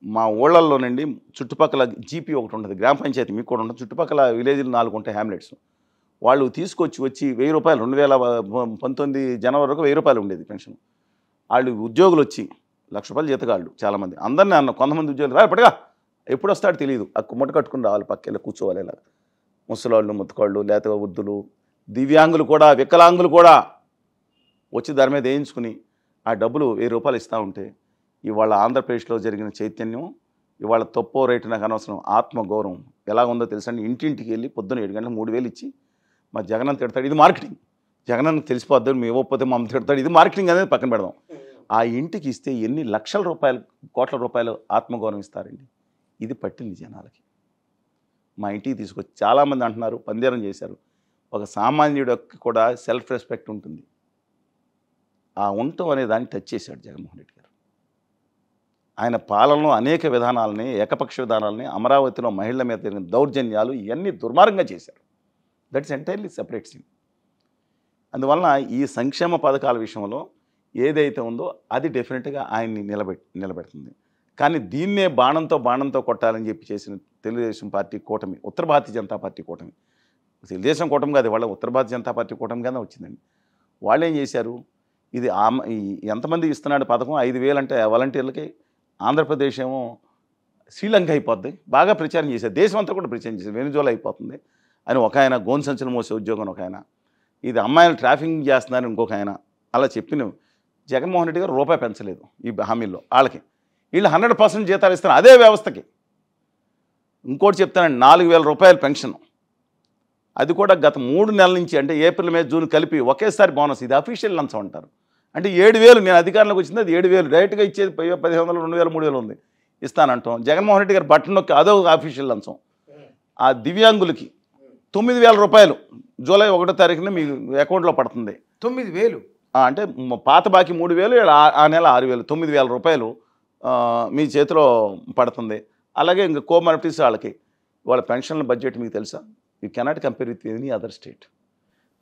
మా ఊళ్ళల్లోనండి చుట్టుపక్కల జీపీ ఒకటి ఉంటుంది, గ్రామ పంచాయతీ మీకు కూడా ఉంటుంది, చుట్టుపక్కల విలేజ్లు 4 ఉంటాయి హ్యామ్లెట్స్. వాళ్ళు తీసుకొచ్చి 1000 రూపాయలు 2019 జనవరి వరకు 1000 రూపాయలు ఉండేది పెన్షన్. వాళ్ళు ఉద్యోగులు వచ్చి 1,00,000 రూపాయలు జీతగాళ్ళు చాలామంది, అందరినీ అన్న కొంతమంది ఉద్యోగులు ఇప్పటిగా ఎప్పుడు వస్తాడు తెలియదు, ముట్ట కట్టుకుని రావాలి, పక్కన కూర్చోవాలి. ఇలా ముసలాళ్ళు, ముత్తకాళ్ళు, లేకపోతే వృద్ధులు, దివ్యాంగులు కూడా, వికలాంగులు కూడా వచ్చి దాని మీద వేయించుకుని ఆ డబ్బులు 1000 రూపాయలు ఇస్తూ ఉంటే, ఇవాళ ఆంధ్రప్రదేశ్లో జరిగిన చైతన్యం, ఇవాళ తప్పో రేటు నాకు అనవసరం, ఆత్మగౌరవం ఎలా ఉందో తెలుసండి. ఇంటింటికి వెళ్ళి పొద్దున్న 7 గంటలకు 3,000 ఇచ్చి మా జగన్ తిడతాడు, ఇది మార్కెటింగ్, జగన్ తెలిసిపోద్దు, మేము ఇవ్వకపోతే మమ్మల్ని తిడతాడు, ఇది మార్కెటింగ్ అనేది పక్కన పెడదాం. ఆ ఇంటికి ఇస్తే ఎన్ని లక్షల రూపాయలు, కోట్ల రూపాయలు ఆత్మగౌరవం ఇస్తారండి. ఇది పట్టింది జనాలకి. మా ఇంటికి తీసుకొచ్చి చాలామంది అంటున్నారు పందేరం చేశారు. ఒక సామాన్యుడికి కూడా సెల్ఫ్ రెస్పెక్ట్ ఉంటుంది, ఆ ఉండటం అనే దాన్ని టచ్ చేశాడు జగన్మోహన్ రెడ్డి గారు. ఆయన పాలనలో అనేక విధానాలని, ఏకపక్ష విధానాలని, అమరావతిలో మహిళల మీద జరిగిన దౌర్జన్యాలు ఇవన్నీ దుర్మార్గంగా చేశారు. That's entirely separate scene. అందువలన ఈ సంక్షేమ పథకాల విషయంలో ఏదైతే ఉందో అది డెఫినెట్గా ఆయన్ని నిలబెడుతుంది. కానీ దీన్నే బాణంతో కొట్టాలని చెప్పి చేసిన తెలుగుదేశం పార్టీ కూటమి, ఉత్తర భారతీయ జనతా పార్టీ కూటమి, తెలుగుదేశం కూటమి కాదు, వాళ్ళ ఉత్తర భారతీయ జనతా పార్టీ కూటమిగానే వచ్చిందండి. వాళ్ళు ఏం చేశారు, ఇది ఎంతమంది ఇస్తున్నాడు పథకం 5,000 అంటే వాలంటీర్లకి, ఆంధ్రప్రదేశ్ ఏమో శ్రీలంక అయిపోద్ది, బాగా ప్రచారం చేశారు, దేశం అంతా కూడా ప్రచారం చేశారు, వెనుజులా అయిపోతుంది అని ఒక ఆయన, గోన్ సంచులు మోసే ఉద్యోగం ఒక ఆయన, ఇది అమ్మాయిలు ట్రాఫికింగ్ చేస్తున్నారని ఇంకొక ఆయన, అలా చెప్పిన జగన్మోహన్ రెడ్డి గారు రూపాయి పెంచలేదు ఈ హామీల్లో. వాళ్ళకి వీళ్ళు 100% జీతాలు ఇస్తున్నారు అదే వ్యవస్థకి. ఇంకోటి చెప్తానండి, 4,000 రూపాయలు పెన్షన్, అది కూడా గత 3 నెలల నుంచి, అంటే ఏప్రిల్, మే, జూన్ కలిపి ఒకేసారి బోనస్. ఇది అఫీషియల్ లంచం అంటారు. అంటే 7,000 నేను అధికారంలోకి వచ్చింది, అది 7,000 డైరెక్ట్గా ఇచ్చేది 1,500, 2,000, 3,000 ఉంది ఇస్తానంటాం. జగన్మోహన్ రెడ్డి గారు బట్టన్ నొక్కి అదో అఫీషియల్ లంచం. ఆ దివ్యాంగులకి 9,000 రూపాయలు జూలై 1వ తారీఖున మీ అకౌంట్లో పడుతుంది. 9,000 అంటే పాత బాకీ 3,000, ఆ నెల 6,000, 9,000 రూపాయలు మీ చేతిలో పడుతుంది. అలాగే ఇంకా కోమార్పిటీస్ వాళ్ళ పెన్షన్ల బడ్జెట్ మీకు తెలుసా, you cannot compare with any other state.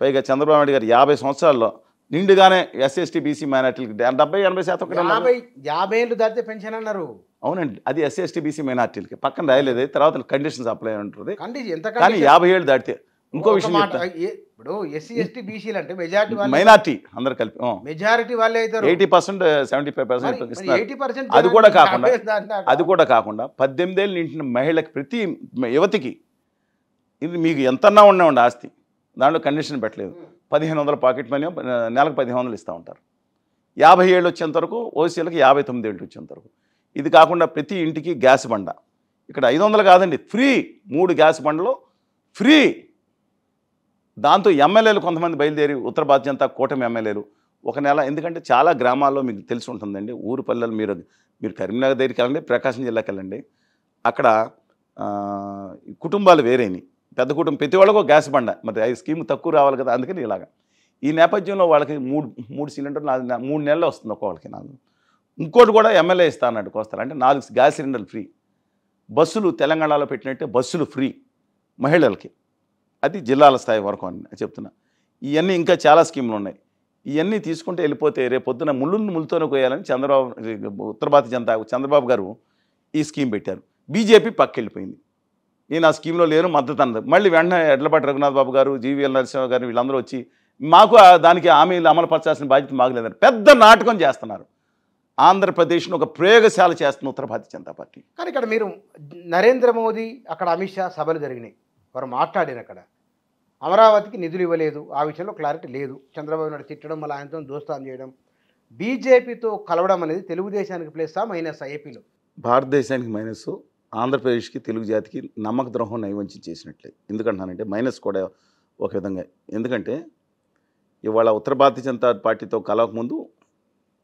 పైగా చంద్రబాబు నాయుడు గారు 50 సంవత్సరాల్లో నిండుగానే ఎస్సీ, బీసీ మైనార్టీలకి 70-80% 50 ఏళ్ళు దాటితే పెన్షన్ అన్నారు. అవునండి, అది ఎస్సీ, బీసీ మైనార్టీలకి పక్కన రాయలేదు, తర్వాత కండిషన్స్ అప్లై ఉంటుంది. కానీ 50 ఏళ్ళు దాటితే ఇంకో విషయం ఇప్పుడు ఎస్సీ, ఎస్టీ, బీసీలు అంటే మెజారిటీ మైనార్టీ అందరు కలిపి మెజారిటీ వాళ్ళే అవుతారు. 80%, 75% ఇస్తున్నారు. అది కూడా కాకుండా 18 ఏళ్ళు నిండిన మహిళకి, ప్రతి యువతికి, ఇది మీకు ఎంతన్నా ఉండే ఆస్తి, దాంట్లో కండిషన్ పెట్టలేదు, 1,500 పాకెట్ మనీ, నెలకు 1,500 ఇస్తూ ఉంటారు. 50 ఏళ్ళు వచ్చేంత వరకు, ఓసీలకు 59 ఏళ్ళు వచ్చేంత వరకు. ఇది కాకుండా ప్రతి ఇంటికి గ్యాస్ బండ, ఇక్కడ 500 కాదండి, ఫ్రీ, 3 గ్యాస్ బండలు ఫ్రీ. దాంతో ఎమ్మెల్యేలు కొంతమంది బయలుదేరి ఉత్తర భారతీయ జనతా కూటమి ఎమ్మెల్యేలు ఒక నెల, ఎందుకంటే చాలా గ్రామాల్లో మీకు తెలిసి ఉంటుందండి, ఊరు పల్లెలు మీరు కరీంనగర్ దగ్గరికి వెళ్ళండి, ప్రకాశం జిల్లాకి వెళ్ళండి, అక్కడ కుటుంబాలు వేరేని, పెద్ద కుటుంబం ప్రతి వాళ్ళకు గ్యాస్ బండ, మరి ఈ స్కీమ్ తక్కువ రావాలి కదా, అందుకని ఇలాగా. ఈ నేపథ్యంలో వాళ్ళకి మూడు సిలిండర్లు 3 నెలలు వస్తుంది ఒక్కొక్కరికి. ఇంకోటి కూడా ఎమ్మెల్యే ఇస్తా అన్నట్టుకు వస్తారు, అంటే 4 గ్యాస్ సిలిండర్లు ఫ్రీ, బస్సులు తెలంగాణలో పెట్టినట్టే బస్సులు ఫ్రీ మహిళలకి, అది జిల్లాల స్థాయి వరకు అని చెప్తున్నా. ఇవన్నీ ఇంకా చాలా స్కీములు ఉన్నాయి. ఇవన్నీ తీసుకుంటే వెళ్ళిపోతే రేపు పొద్దున ముళ్ళుతోనే కోయాలని ఉత్తర భారతీయ జనతా చంద్రబాబు గారు ఈ స్కీమ్ పెట్టారు. బీజేపీ పక్కెళ్ళిపోయింది, నేను ఆ స్కీమ్లో లేను, మద్దతు అన్నది. మళ్ళీ వెంటనే ఎడ్లపాటి రఘునాథ్ బాబు గారు, జీవీఎల్ నరసింహ గారు వీళ్ళందరూ వచ్చి మాకు దానికి హామీలు అమలుపరచాల్సిన బాధ్యత మాకు లేదని పెద్ద నాటకం చేస్తున్నారు. ఆంధ్రప్రదేశ్ను ఒక ప్రయోగశాల చేస్తున్న ఉత్తర భారతీయ జనతా పార్టీ. కానీ ఇక్కడ మీరు నరేంద్ర మోదీ, అక్కడ అమిత్ షా సభలు జరిగినాయి, వారు మాట్లాడిన అక్కడ అమరావతికి నిధులు ఇవ్వలేదు, ఆ విషయంలో క్లారిటీ లేదు, చంద్రబాబు నాయుడు తిట్టడం, మళ్ళీ ఆయనతో దోస్తాను చేయడం, బీజేపీతో కలవడం అనేది తెలుగుదేశానికి ప్లస్సా మైనసా ఏపీలో? భారతదేశానికి మైనస్, ఆంధ్రప్రదేశ్కి తెలుగు జాతికి నమ్మక ద్రోహం నైవంచం చేసినట్లే. ఎందుకంటానంటే మైనస్ కూడా ఒక విధంగా, ఎందుకంటే ఇవాళ ఉత్తర భారతీయ జనతా పార్టీతో కలవకముందు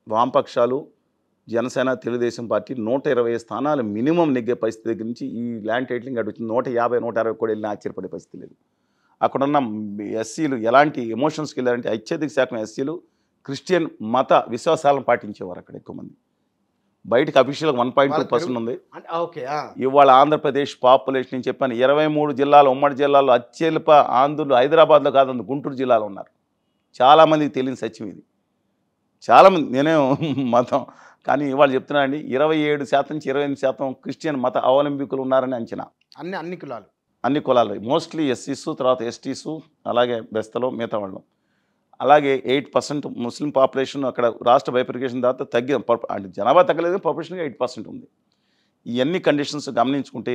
వామపక్షాలు, జనసేన, తెలుగుదేశం పార్టీ 120 స్థానాలు మినిమం నెగ్గే పరిస్థితి దగ్గర నుంచి ఈ ల్యాండ్ టైటిలింగ్ అటు 150, 160 కూడా వెళ్ళిన ఆశ్చర్యపడే పరిస్థితి లేదు. అక్కడున్న ఎస్సీలు ఎలాంటి ఎమోషన్స్కి వెళ్ళారంటే అత్యధిక శాతం ఎస్సీలు క్రిస్టియన్ మత విశ్వాసాలను పాటించేవారు అక్కడ ఎక్కువ మంది. బయటకు అఫీషియల్గా 1.2% ఉంది. ఇవాళ ఆంధ్రప్రదేశ్ పాపులేషన్ నేను చెప్పాను 23 జిల్లాలు, ఉమ్మడి జిల్లాలో అత్యల్ప ఆంధ్రులు హైదరాబాద్లో కాదు, గుంటూరు జిల్లాలో ఉన్నారు. చాలామందికి తెలియని సత్యం ఇది. చాలామంది, నేనే మతం కానీ ఇవాళ చెప్తున్నానండి, 27% నుంచి 28% క్రిస్టియన్ మత అవలంబికులు ఉన్నారని అంచనా. అన్ని కులాలు మోస్ట్లీ ఎస్సీస్, తర్వాత ఎస్టీసు, అలాగే బెస్తలో మిగతా వాళ్ళు. అలాగే 8% ముస్లిం పాపులేషన్ అక్కడ రాష్ట్ర బైఫర్కేషన్ తర్వాత అంటే జనాభా తగ్గలేదు, పాపులేషన్గా 8% ఉంది. ఇవన్నీ కండిషన్స్ గమనించుకుంటే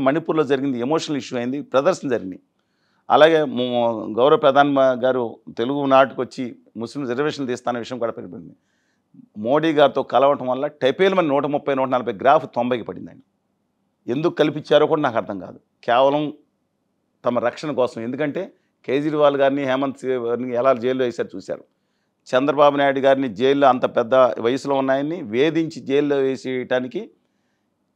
మణిపూర్లో జరిగింది ఎమోషనల్ ఇష్యూ అయింది, ప్రదర్శన జరిగింది. అలాగే గౌరవ ప్రధాని గారు తెలుగు నాటుకు వచ్చి ముస్లిం రిజర్వేషన్లు తీస్తానే విషయం కూడా పెరిగింది. మోడీ గారితో కలవటం వల్ల టైపేలమని 130, 140 గ్రాఫ్ 90కి పడిందండి. ఎందుకు కల్పించారో కూడా నాకు అర్థం కాదు, కేవలం తమ రక్షణ కోసం. ఎందుకంటే కేజ్రీవాల్ గారిని, హేమంత్ గారిని ఎలా జైల్లో వేశారు చూశారు. చంద్రబాబు నాయుడు గారిని జైల్లో, అంత పెద్ద వయసులో ఉన్నాయని వేధించి జైల్లో వేసేయటానికి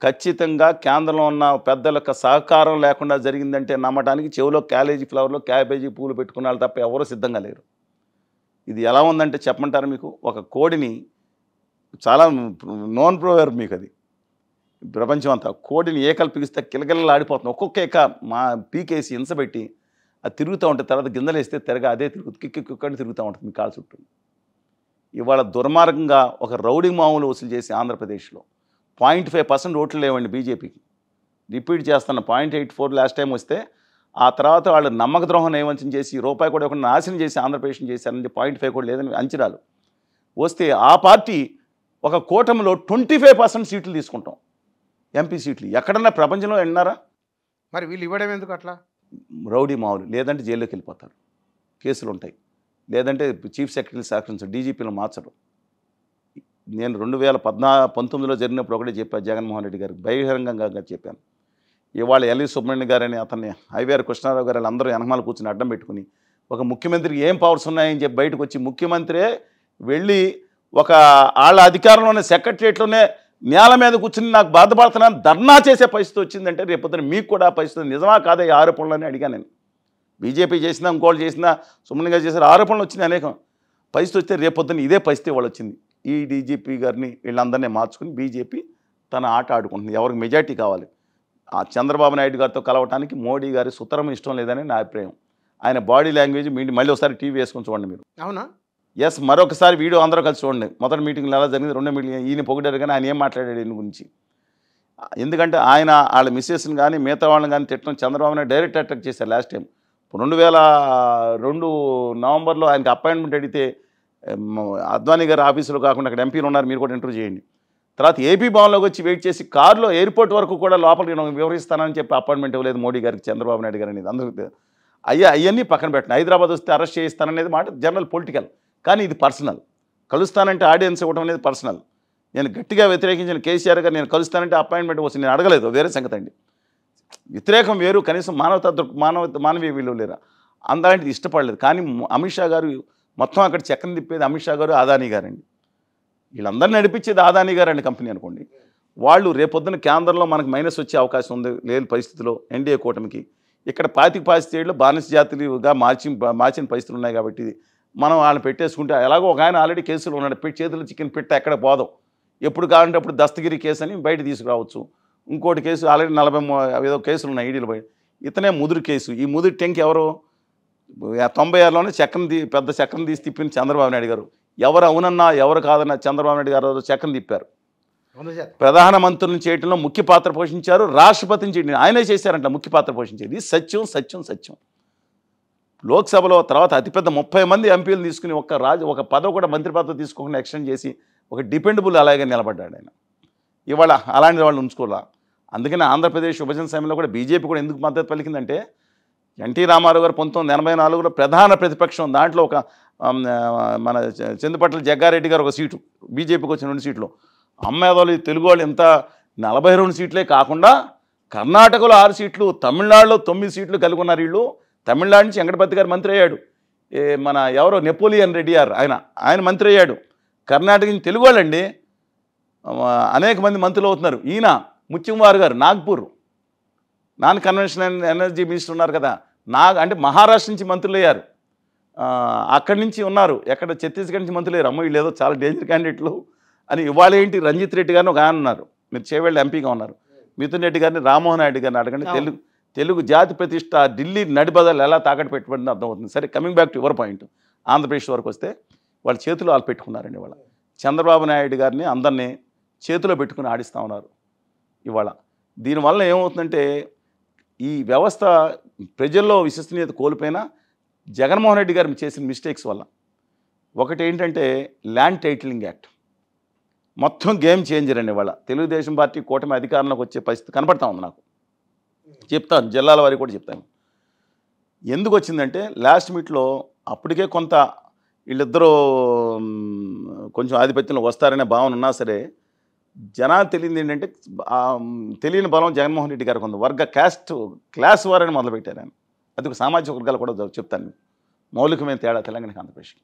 ఖచ్చితంగా కేంద్రంలో ఉన్న పెద్దలకు సహకారం లేకుండా జరిగిందంటే నమ్మడానికి చెవిలో క్యాలేజీ ఫ్లవర్లో క్యాబేజీ పూలు పెట్టుకున్న వాళ్ళు తప్ప ఎవరూ సిద్ధంగా లేరు. ఇది ఎలా ఉందంటే చెప్పమంటారు మీకు, ఒక కోడిని, చాలా నోన్ ప్రోవర్ మీకు అది ప్రపంచం అంతా, కోడిని ఏకలు పిగిస్తే కిలకిలలు ఆడిపోతుంది. ఒక్కొక్క ఏక పీకేసి హింసబెట్టి అది తిరుగుతూ ఉంటుంది, తర్వాత గింజలు వేస్తే తిరగా అదే కిక్కిక్కని తిరుగుతూ ఉంటుంది మీ కాలు చుట్టూ. ఇవాళ దుర్మార్గంగా ఒక రౌడీ మామూలు వసూలు చేసి ఆంధ్రప్రదేశ్లో 0.5% ఓట్లు లేవండి బీజేపీకి. రిపీట్ చేస్తున్న 0.84 లాస్ట్ టైం వస్తే, ఆ తర్వాత వాళ్ళు నమ్మక ద్రోహం నైవంచం చేసి రూపాయి కూడా ఒక నాశనం చేసి ఆంధ్రప్రదేశ్ని చేశారని 0.5 కూడా లేదని అంచనాలు వస్తే, ఆ పార్టీ ఒక కూటమిలో 25% సీట్లు తీసుకుంటాం, ఎంపీ సీట్లు. ఎక్కడన్నా ప్రపంచంలో విన్నారా? మరి వీళ్ళు ఇవ్వడం ఎందుకు అట్లా? రౌడీ మావులు, లేదంటే జైల్లోకి వెళ్ళిపోతారు, కేసులు ఉంటాయి, లేదంటే చీఫ్ సెక్రటరీ సహకరించరు, డీజీపీలు మార్చరు. నేను 2019లో జరిగినప్పుడు ఒకటే చెప్పాను జగన్మోహన్ రెడ్డి గారికి, బహిరంగంగా చెప్పాను. ఇవాళ ఎల్వి సుబ్రహ్మణ్యం గారని అతన్ని, ఐవీఆర్ కృష్ణారావు గారు అందరూ వెనకమాల కూర్చొని అడ్డం పెట్టుకుని ఒక ముఖ్యమంత్రికి ఏం పవర్స్ ఉన్నాయని చెప్పి బయటకు వచ్చి, ముఖ్యమంత్రే వెళ్ళి ఒక వాళ్ళ అధికారంలోనే సెక్రటరియట్లోనే నేల మీద కూర్చుని నాకు బాధపడుతున్నాను ధర్నా చేసే పరిస్థితి వచ్చిందంటే రేపొద్దున మీకు కూడా పరిస్థితి నిజమా కాదా ఈ ఆరోపణలని అడిగాను నేను. బీజేపీ చేసినా, ఇంకోళ్ళు చేసినా, సుమన్ గారు చేసిన ఆరోపణలు వచ్చినాయి అనేకం. పరిస్థితి వస్తే రేపొద్దున ఇదే పరిస్థితి వాళ్ళు వచ్చింది. ఈ డీజీపీ గారిని వీళ్ళందరినీ మార్చుకుని బీజేపీ తన ఆట ఆడుకుంటుంది. ఎవరికి మెజార్టీ కావాలి. ఆ చంద్రబాబు నాయుడు గారితో కలవటానికి మోడీ గారి సుతరం ఇష్టం లేదని నా అభిప్రాయం. ఆయన బాడీ లాంగ్వేజ్ మళ్ళీ ఒకసారి టీవీ వేసుకొని చూడండి మీరు. అవునా? ఎస్, మరొకసారి వీడియో అందరూ కలిసి చూడండి. మొదటి మీటింగ్లో ఎలా జరిగింది, రెండో మీటింగ్ ఈయన పొగిడారు కానీ ఆయన ఏం మాట్లాడాడు ఈయన గురించి. ఎందుకంటే ఆయన వాళ్ళ మిస్సెస్ని కానీ మిగతా వాళ్ళని కానీ తిట్టడం చంద్రబాబు నాయుడు డైరెక్ట్ అటాక్ చేశారు లాస్ట్ టైం. 2002 నవంబర్లో ఆయనకి అపాయింట్మెంట్ అడిగితే అద్వానీ గారి ఆఫీసులో కాకుండా అక్కడ ఎంపీలు ఉన్నారు, మీరు కూడా ఇంటర్వ్యూ చేయండి. తర్వాత ఏపీ భవన్లోకి వచ్చి వెయిట్ చేసి కారులో ఎయిర్పోర్ట్ వరకు కూడా లోపలికి నేను వివరిస్తానని చెప్పి అపాయింట్మెంట్ ఇవ్వలేదు మోడీ గారికి, చంద్రబాబు నాయుడు గారు అనేది అందరికీ. అవన్నీ పక్కన పెట్టండి. హైదరాబాద్ వస్తే అరెస్ట్ చేయిస్తాననేది మాట జనరల్ పొలిటికల్, కానీ ఇది పర్సనల్. కలుస్తానంటే ఆడియన్స్ ఇవ్వడం అనేది పర్సనల్. నేను గట్టిగా వ్యతిరేకించిన కేసీఆర్ గారు నేను కలుస్తానంటే అపాయింట్మెంట్ వస్తుంది, నేను అడగలేదు, వేరే సంగతి అండి. వ్యతిరేకం వేరు, కనీసం మానవీయ విలువ లేరా. అలాంటిది ఇష్టపడలేదు. కానీ అమిత్ షా గారు మొత్తం అక్కడ చక్రం తిప్పేది అమిత్ షా గారు, అదానీ గారండి. వీళ్ళందరినీ నడిపించేది అదానీ గారండి కంపెనీ అనుకోండి. వాళ్ళు రేపొద్దున కేంద్రంలో మనకు మైనస్ వచ్చే అవకాశం ఉంది లేని పరిస్థితిలో ఎన్డీఏ కూటమికి. ఇక్కడ 25-27 బానిస జాతులుగా మార్చిన పరిస్థితులు ఉన్నాయి. కాబట్టి మనం వాళ్ళని పెట్టేసుకుంటే ఎలాగో ఒక ఆయన ఆల్రెడీ కేసులు ఉన్నాడు, చేతులు చికెన్ పెట్ట ఎక్కడ పోదాం, ఎప్పుడు కావాలంటే అప్పుడు దస్తగిరి కేసు అని బయట తీసుకురావచ్చు. ఇంకోటి కేసు ఆల్రెడీ 40 ఏదో కేసులు ఉన్నాయి ఈడీలు బయట. ఇతనే ముదురు కేసు. ఈ ముదురు టెంక్ ఎవరు 96లోనే పెద్ద చక్రం తీసి తిప్పిన చంద్రబాబు నాయుడు గారు. ఎవరు అవునన్నా ఎవరు కాదన్నా చంద్రబాబు నాయుడు గారు చక్రం తిప్పారు. ప్రధానమంత్రిని చేయడంలో ముఖ్య పాత్ర పోషించారు. రాష్ట్రపతిని చేయడం ఆయనే చేశారంట ముఖ్య పాత్ర పోషించేది. సత్యం సత్యం సత్యం. లోక్సభలో తర్వాత అతిపెద్ద 30 మంది ఎంపీలు తీసుకుని ఒక పదవి కూడా మంత్రి పదవి తీసుకోకుండా ఎక్స్టెండ్ చేసి ఒక డిపెండబుల్ అలాగే నిలబడ్డాడు ఆయన. ఇవాళ అలాంటి వాళ్ళు ఉంచుకోవాలా. అందుకని ఆంధ్రప్రదేశ్ విభజన సమయంలో కూడా బీజేపీ కూడా ఎందుకు మద్దతు పలికిందంటే ఎన్టీ రామారావు గారు 1984లో ప్రధాన ప్రతిపక్షం. దాంట్లో ఒక మన చందుపట్ల జగ్గారెడ్డి గారు ఒక సీటు, బీజేపీకి వచ్చిన 2 సీట్లు. అమ్మేదోళ్ళు తెలుగు వాళ్ళు ఇంత 42 సీట్లే కాకుండా కర్ణాటకలో 6 సీట్లు, తమిళనాడులో 9 సీట్లు కలిగి ఉన్నారు వీళ్ళు. తమిళనాడు నుంచి వెంకటపతి గారు మంత్రి అయ్యాడు. మన ఎవరో నెపోలియన్ రెడ్డి గారు ఆయన మంత్రి అయ్యాడు. కర్ణాటక నుంచి తెలుగు వాళ్ళండి అనేక మంది మంత్రులు అవుతున్నారు. ఈయన ముత్యంవారు గారు Nagpur non conventional energy minister ఉన్నారు కదా, అంటే మహారాష్ట్ర నుంచి మంత్రులు అయ్యారు. అక్కడి నుంచి ఉన్నారు. ఎక్కడ ఛత్తీస్గఢ్ నుంచి మంత్రులు అయ్యారు. అమ్మ వీళ్ళు ఏదో చాలా డేంజర్ క్యాండిడేట్లు అని. ఇవాళ ఏంటి రంజిత్ రెడ్డి గారిని ఒక ఆయన ఉన్నారు, మీరు చేవేళ్ళ ఎంపీగా ఉన్నారు. మిథున్ రెడ్డి గారిని, రామ్మోహన్ రెడ్డి గారిని అడగండి. తెలుగు జాతి ప్రతిష్ట ఢిల్లీ నడిబదలు ఎలా తాకట్టు పెట్టుబడిందో అర్థమవుతుంది. సరే, coming back to your point, Andhra Pradesh వరకు వస్తే వాళ్ళ చేతులు వాళ్ళు పెట్టుకున్నారండి. ఇవాళ చంద్రబాబు నాయుడు గారిని అందరినీ చేతిలో పెట్టుకుని ఆడిస్తూ ఉన్నారు ఇవాళ. దీనివల్ల ఏమవుతుందంటే ఈ వ్యవస్థ ప్రజల్లో విశ్వసనీయత కోల్పోయినా జగన్మోహన్ రెడ్డి గారు చేసిన మిస్టేక్స్ వల్ల. ఒకటి ఏంటంటే ల్యాండ్ టైటిలింగ్ యాక్ట్ మొత్తం గేమ్ చేంజర్ అండి. ఇవాళ తెలుగుదేశం పార్టీ కూటమి అధికారంలోకి వచ్చే పరిస్థితి కనపడతా ఉంది నాకు. చెప్తాను, జిల్లాల వారికి కూడా చెప్తాను ఎందుకు వచ్చిందంటే లాస్ట్ మీట్లో అప్పటికే కొంత వీళ్ళిద్దరూ కొంచెం ఆధిపత్యంలో వస్తారనే భావన ఉన్నా సరే జనాలు తెలియదు ఏంటంటే తెలియని బలం జగన్మోహన్ రెడ్డి గారికి ఉంది. క్లాస్ వార్ అని మొదలుపెట్టారు ఆయన. అది ఒక సామాజిక వర్గాలు కూడా చెప్తాను, మౌలికమైన తేడా తెలంగాణకి ఆంధ్రప్రదేశ్కి.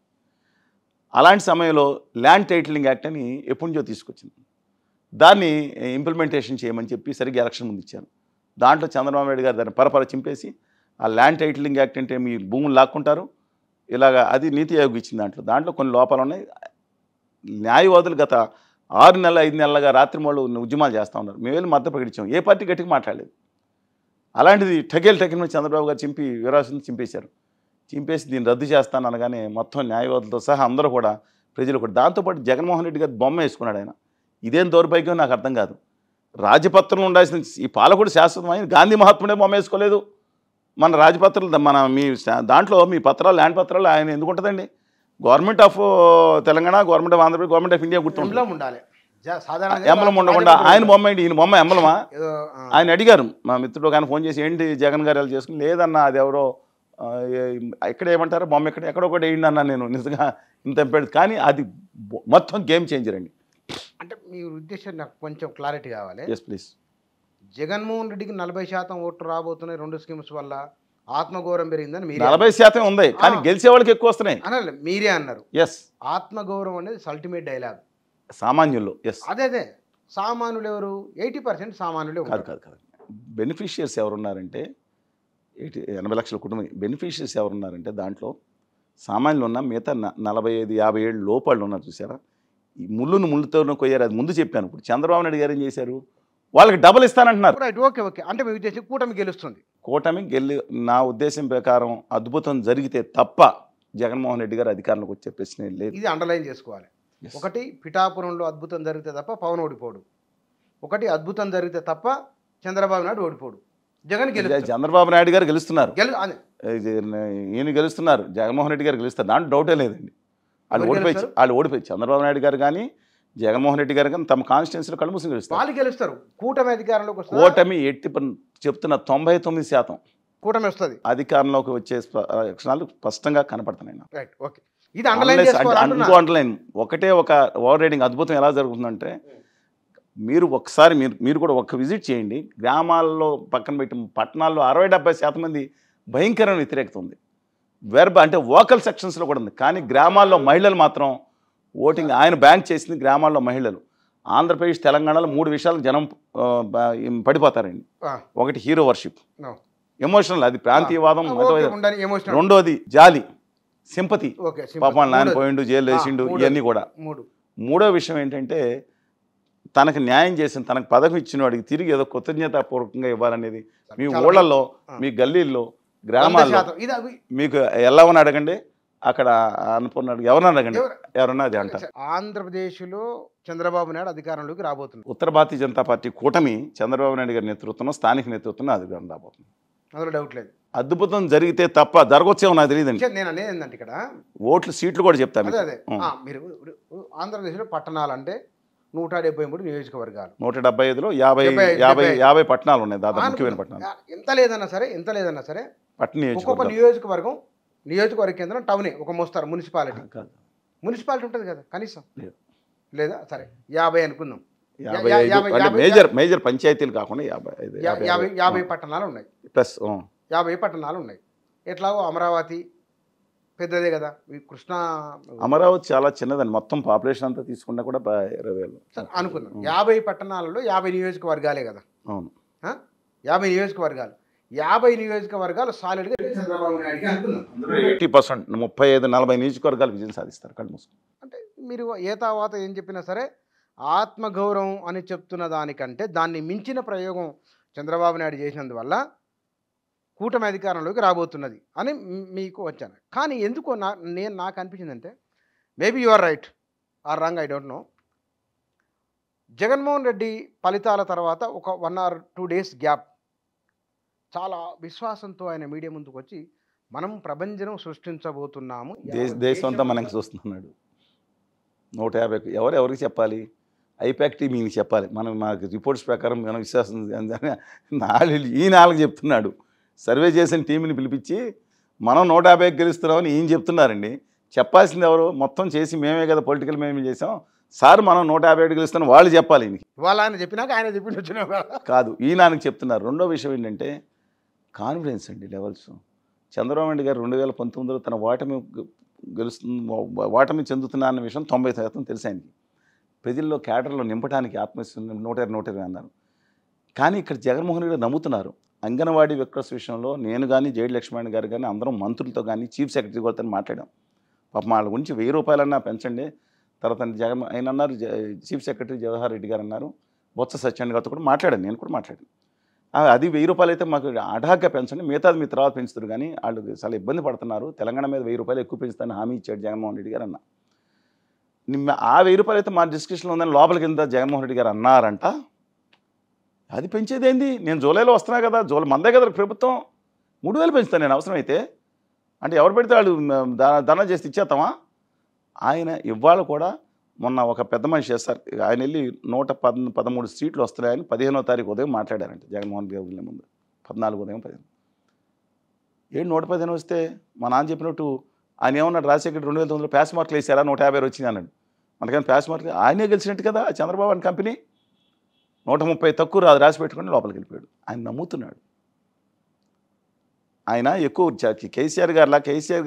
అలాంటి సమయంలో ల్యాండ్ టైటిలింగ్ యాక్ట్ అని ఎప్పటి నుంచో తీసుకొచ్చింది. దాన్ని ఇంప్లిమెంటేషన్ చేయమని చెప్పి సరిగ్గా ఎలక్షన్ ముందు ఇచ్చారు. దాంట్లో చంద్రబాబు నాయుడు గారు దాన్ని పరపర చింపేసి ఆ ల్యాండ్ టైటిలింగ్ యాక్ట్ అంటే మీ భూములు లాక్కుంటారు ఇలాగా, అది నీతి ఆయోగ్ ఇచ్చింది. దాంట్లో కొన్ని లోపాలు ఉన్నాయి. న్యాయవాదులు గత 6 నెలలు 5 నెలలుగా రాత్రి వాళ్ళు ఉద్యమాలు చేస్తూ ఉన్నారు. మేము వెళ్ళి మద్దతు ప్రకటించాం. ఏ పార్టీ గట్టిగా మాట్లాడలేదు. అలాంటిది టెక్కిన చంద్రబాబు గారు విరాసంతో చింపేశారు. చింపేసి దీన్ని రద్దు చేస్తాను అనగానే మొత్తం న్యాయవాదులతో సహా అందరూ కూడా ప్రజలు కూడా. దాంతోపాటు జగన్మోహన్ రెడ్డి గారు బొమ్మ వేసుకున్నాడు ఆయన. ఇదేం దౌర్భాగ్యం నాకు అర్థం కాదు. రాజపత్రంలో ఉండాల్సిన ఈ పాలకుడు శాశ్వతమైన గాంధీ మహాత్ముడే బొమ్మ వేసుకోలేదు. మన రాజపత్రాలు మీ దాంట్లో మీ పత్రాలు ల్యాండ్ పత్రాలు ఆయన ఎందుకు ఉంటుందండి? Government of Telangana, government of Andhra Pradesh, government of India గుర్తుండాలి. ఎంబలం ఉండకుండా ఆయన బొమ్మ ఏంటి? ఈయన బొమ్మ ఎంబలమా? ఆయన అడిగారు మా మిత్రుడు కానీ ఫోన్ చేసి, ఏంటి జగన్ గారు ఎలా చేసుకుని, లేదన్నా అది ఎవరో ఇక్కడ ఏమంటారు బొమ్మ ఎక్కడో ఒకటి వేయండి అన్నా. నేను నిజంగా ఇంత ఎంపేది కానీ అది మొత్తం గేమ్ చేంజర్ అండి. అంటే మీ ఉద్దేశం నాకు కొంచెం క్లారిటీ కావాలి. Yes please. జగన్మోహన్ రెడ్డికి 40% ఓట్లు రాబోతున్నాయి 2 స్కీమ్స్ వల్ల, ఆత్మగౌరవం పెరిగిందని మీరు 40% ఉంది కానీ గెలిచే వాళ్ళకి ఎక్కువ వస్తున్నాయి అనాలి, మీరే అన్నారు. ఎస్, ఆత్మగౌరవం అనేది అల్టిమేట్ డైలాగ్ సామాన్యుల్లో. ఎస్, అదే సామాన్యులు ఎవరు? 80% సామాన్యులే కాదు. బెనిఫిషియర్స్ ఎవరున్నారంటే 80 లక్షల కుటుంబం బెనిఫిషియర్స్ ఎవరున్నారంటే దాంట్లో సామాన్యులు ఉన్న మిగతా 45-50 ఏళ్ళు లోపాళ్ళు ఉన్నారు. చూసారా, ఈ ముళ్ళుతో కొయ్యారు. అది ముందు చెప్పాను. ఇప్పుడు చంద్రబాబు నాయుడు గారు ఏం చేశారు, వాళ్ళకి డబుల్ ఇస్తానంటున్నారు. ఓకే అంటే మీ ఉద్దేశం కూటమి గెలుస్తుంది. కూటమి నా ఉద్దేశం ప్రకారం అద్భుతం జరిగితే తప్ప జగన్మోహన్ రెడ్డి గారు అధికారంలోకి వచ్చే ప్రశ్నే లేదు. ఇది అండర్లైన్ చేసుకోవాలి. ఒకటి పిఠాపురంలో అద్భుతం జరిగితే తప్ప పవన్ ఓడిపోడు. ఒకటి అద్భుతం జరిగితే తప్ప చంద్రబాబు నాయుడు ఓడిపోడు. జగన్ గెలుస్తారు. చంద్రబాబు నాయుడు గారు గెలుస్తున్నారు, ఈయన గెలుస్తున్నారు, జగన్మోహన్ రెడ్డి గారు గెలుస్తారు. దాంట్లో డౌటే లేదండి. వాళ్ళు ఓడిపోయి చంద్రబాబు నాయుడు గారు కానీ జగన్మోహన్ రెడ్డి గారు కానీ తమ కాన్స్టిట్యున్సీలో కళ్ళు మూసుకుని గెలుస్తారు. వాళ్ళు గెలుస్తారు. కూటమి అధికారంలోకి వస్తుంది. కూటమి చెప్తున్న 99% కూటమి వస్తుంది. అధికారంలోకి వచ్చే లక్షణాలు స్పష్టంగా కనపడుతున్నాయి. Right, okay. ఇది అండర్లైన్. ఒకటే ఒక ఓవర్ రైడింగ్ అద్భుతం ఎలా జరుగుతుందంటే మీరు ఒకసారి మీరు కూడా ఒక విజిట్ చేయండి. గ్రామాల్లో పక్కన పెట్టి పట్టణాల్లో 60-70% మంది భయంకరమైన వ్యతిరేకత ఉంది. అంటే వోకల్ సెక్షన్స్లో కూడా ఉంది. కానీ గ్రామాల్లో మహిళలు మాత్రం ఓటింగ్ ఆయన బ్యాంక్ చేసింది గ్రామాల్లో మహిళలు. ఆంధ్రప్రదేశ్ తెలంగాణలో 3 విషయాలు జనం పడిపోతారండి. ఒకటి హీరో వర్షిప్, ఎమోషనల్, అది ప్రాంతీయవాదం. రెండోది జాలి, సింపతి, పాపం నాయన పోయిండు, జైలు వేసిండు, ఇవన్నీ కూడా. మూడో విషయం ఏంటంటే తనకు న్యాయం చేసిన, తనకు పదవి ఇచ్చిన వాడికి తిరిగి ఏదో కృతజ్ఞతాపూర్వకంగా ఇవ్వాలనేది. మీ ఊళ్ళల్లో, మీ గల్లీల్లో, గ్రామాల్లో మీకు ఎల్లవని అడగండి, అక్కడ అనుకున్నాడు ఎవరన్నా అడగండి, ఎవరన్నా అది అంటారు. ఆంధ్రప్రదేశ్లో చంద్రబాబు నాయుడు అధికారంలోకి రాబోతుంది. ఉత్తర భారతీయ జనతా పార్టీ కూటమి చంద్రబాబు నాయుడు గారి నేతృత్వంలో, స్థానిక నేతృత్వంలో అధికారం రాబోతుంది. అందులో డౌట్ లేదు. అద్భుతం జరిగితే తప్ప జరగొచ్చేమో నాకు తెలియదండి. నేను అనేది ఏంటంటే ఇక్కడ ఓట్లు సీట్లు కూడా చెప్తాను. అదే మీరు ఆంధ్రప్రదేశ్లో పట్టణాలు అంటే 173 నియోజకవర్గాలు, 175లో 50 పట్టణాలు ఉన్నాయి, దాదాపు ముఖ్యమైన పట్టణాలు. ఎంత లేదన్నా సరే ఒక్కొక్క నియోజకవర్గ కేంద్రం టౌనే ఒక మోస్తారు. మున్సిపాలిటీ ఉంటుంది కదా కనీసం, లేదా సరే 50 అనుకుందాం. మేజర్ పంచాయతీలు కాకుండా 50 పట్టణాలు ఉన్నాయి, ప్లస్ 50 పట్టణాలు ఉన్నాయి. ఎట్లాగో అమరావతి పెద్దదే కదా, కృష్ణా. అమరావతి చాలా చిన్నదండి, మొత్తం పాపులేషన్ అంతా తీసుకున్నా కూడా 20,000 అనుకున్నాం. 50 పట్టణాలలో 50 నియోజకవర్గాలే కదా. అవును, 50 నియోజకవర్గాలు, 50 నియోజకవర్గాలు సాలిడ్గా చంద్రబాబు నాయుడుకి అనుకున్నాం. 80%, 35-40 నియోజకవర్గాలు విజయం సాధిస్తారు కళ్ళు మూసుకుని. అంటే మీరు తర్వాత ఏం చెప్పినా సరే ఆత్మగౌరవం అని చెప్తున్న దానికంటే దాన్ని మించిన ప్రయోగం చంద్రబాబు నాయుడు చేసినందువల్ల కూటమి అధికారంలోకి రాబోతున్నది అని మీకు వచ్చాను. కానీ ఎందుకో నాకు అనిపించిందంటే, maybe you are right or wrong, I don't know. Jaganmohan Reddy ఫలితాల తర్వాత ఒక 1 or 2 days గ్యాప్ చాలా విశ్వాసంతో ఆయన మీడియా ముందుకు వచ్చి మనం ప్రభంజనం సృష్టించబోతున్నాము, దేశం అంతా మనకి చూస్తున్నాడు. 150 ఎవరికి చెప్పాలి? ఐపాక్ టీవీకి చెప్పాలి. మనకు రిపోర్ట్స్ ప్రకారం మనం విశ్వాసం ఈ 4 చెప్తున్నాడు. సర్వే చేసిన టీంని పిలిపించి మనం 150 గెలుస్తున్నామని ఈయన చెప్తున్నారండి. చెప్పాల్సింది ఎవరు? మొత్తం చేసి మేమే కదా పొలిటికల్ మేమే చేసాం సార్, మనం 150 గెలుస్తున్నాం వాళ్ళు చెప్పాలి. ఈయనకి ఆయన చెప్పినాక ఆయన చెప్పిన కాదు, ఈయనకి చెప్తున్నారు. రెండో విషయం ఏంటంటే కాన్ఫిడెన్స్ అండి, లెవెల్స్. చంద్రబాబు నాయుడు గారు 2019లో తన ఓటమి చెందుతున్నా అన్న విషయం 90% తెలుసు ఆయనకి. ప్రజల్లో క్యాడర్లో నింపడానికి ఆత్మవిశ్వాసం 120 అన్నారు. కానీ ఇక్కడ జగన్మోహన్ రెడ్డి నమ్ముతున్నారు. అంగన్వాడీ వర్కర్స్ విషయంలో నేను కానీ, జైడి లక్ష్మణ్ గారు కానీ, అందరం మంత్రులతో కానీ, చీఫ్ సెక్రటరీ గారితో మాట్లాడాం. పాపం వాళ్ళ గురించి 1000 రూపాయలన్నా పెంచండి. తర్వాత ఆయన అన్నారు, చీఫ్ సెక్రటరీ జవహర్ రెడ్డి గారు అన్నారు, బొత్స సత్యనారాయణ గారితో కూడా మాట్లాడాను, నేను కూడా మాట్లాడాను. అది 1000 రూపాయలు అయితే మాకు అఢాగ్గా పెంచండి, మిగతాది మీ తర్వాత పెంచుతారు, కానీ వాళ్ళు చాలా ఇబ్బంది పడుతున్నారు, తెలంగాణ మీద 1000 రూపాయలు ఎక్కువ పెంచుతారని హామీ ఇచ్చాడు జగన్మోహన్ రెడ్డి గారు అన్న. ఆ 1000 రూపాయలు అయితే మా డిస్కషన్లో ఉందని లోపల కింద జగన్మోహన్ రెడ్డి గారు అన్నారంట. అది పెంచేదేంది? నేను జూలైలో వస్తున్నా కదా, మందే కదా ప్రభుత్వం, 3000 పెంచుతాను నేను అవసరమైతే అంటే. ఎవరు పెడితే వాళ్ళు ధర్నా చేసి ఇచ్చేస్తామా? ఆయన ఇవాళ కూడా మొన్న ఒక పెద్ద మనిషి చేస్తారు, ఆయన వెళ్ళి 113 సీట్లు వస్తున్నాయని 15వ తారీఖు ఉదయం మాట్లాడారంట జగన్మోహన్ రెడ్డి గారి ముందు. 14 ఉదయం 15 ఏంటి 115 వస్తే మా నాన్న చెప్పినట్టు ఆయన ఏమన్నాడు, రాజశేఖర్ 2009లో ప్యాస్ మార్కులు వేసారా 150 వచ్చింది అన్నాడు. మనకని ప్యాస్ మార్కులు ఆయనే గెలిచినట్టు కదా చంద్రబాబు అని కంపెనీ. 130 తక్కువ రాసి పెట్టుకుని లోపలికి వెళ్ళిపోయాడు. ఆయన నమ్ముతున్నాడు. ఆయన ఎక్కువ కేసీఆర్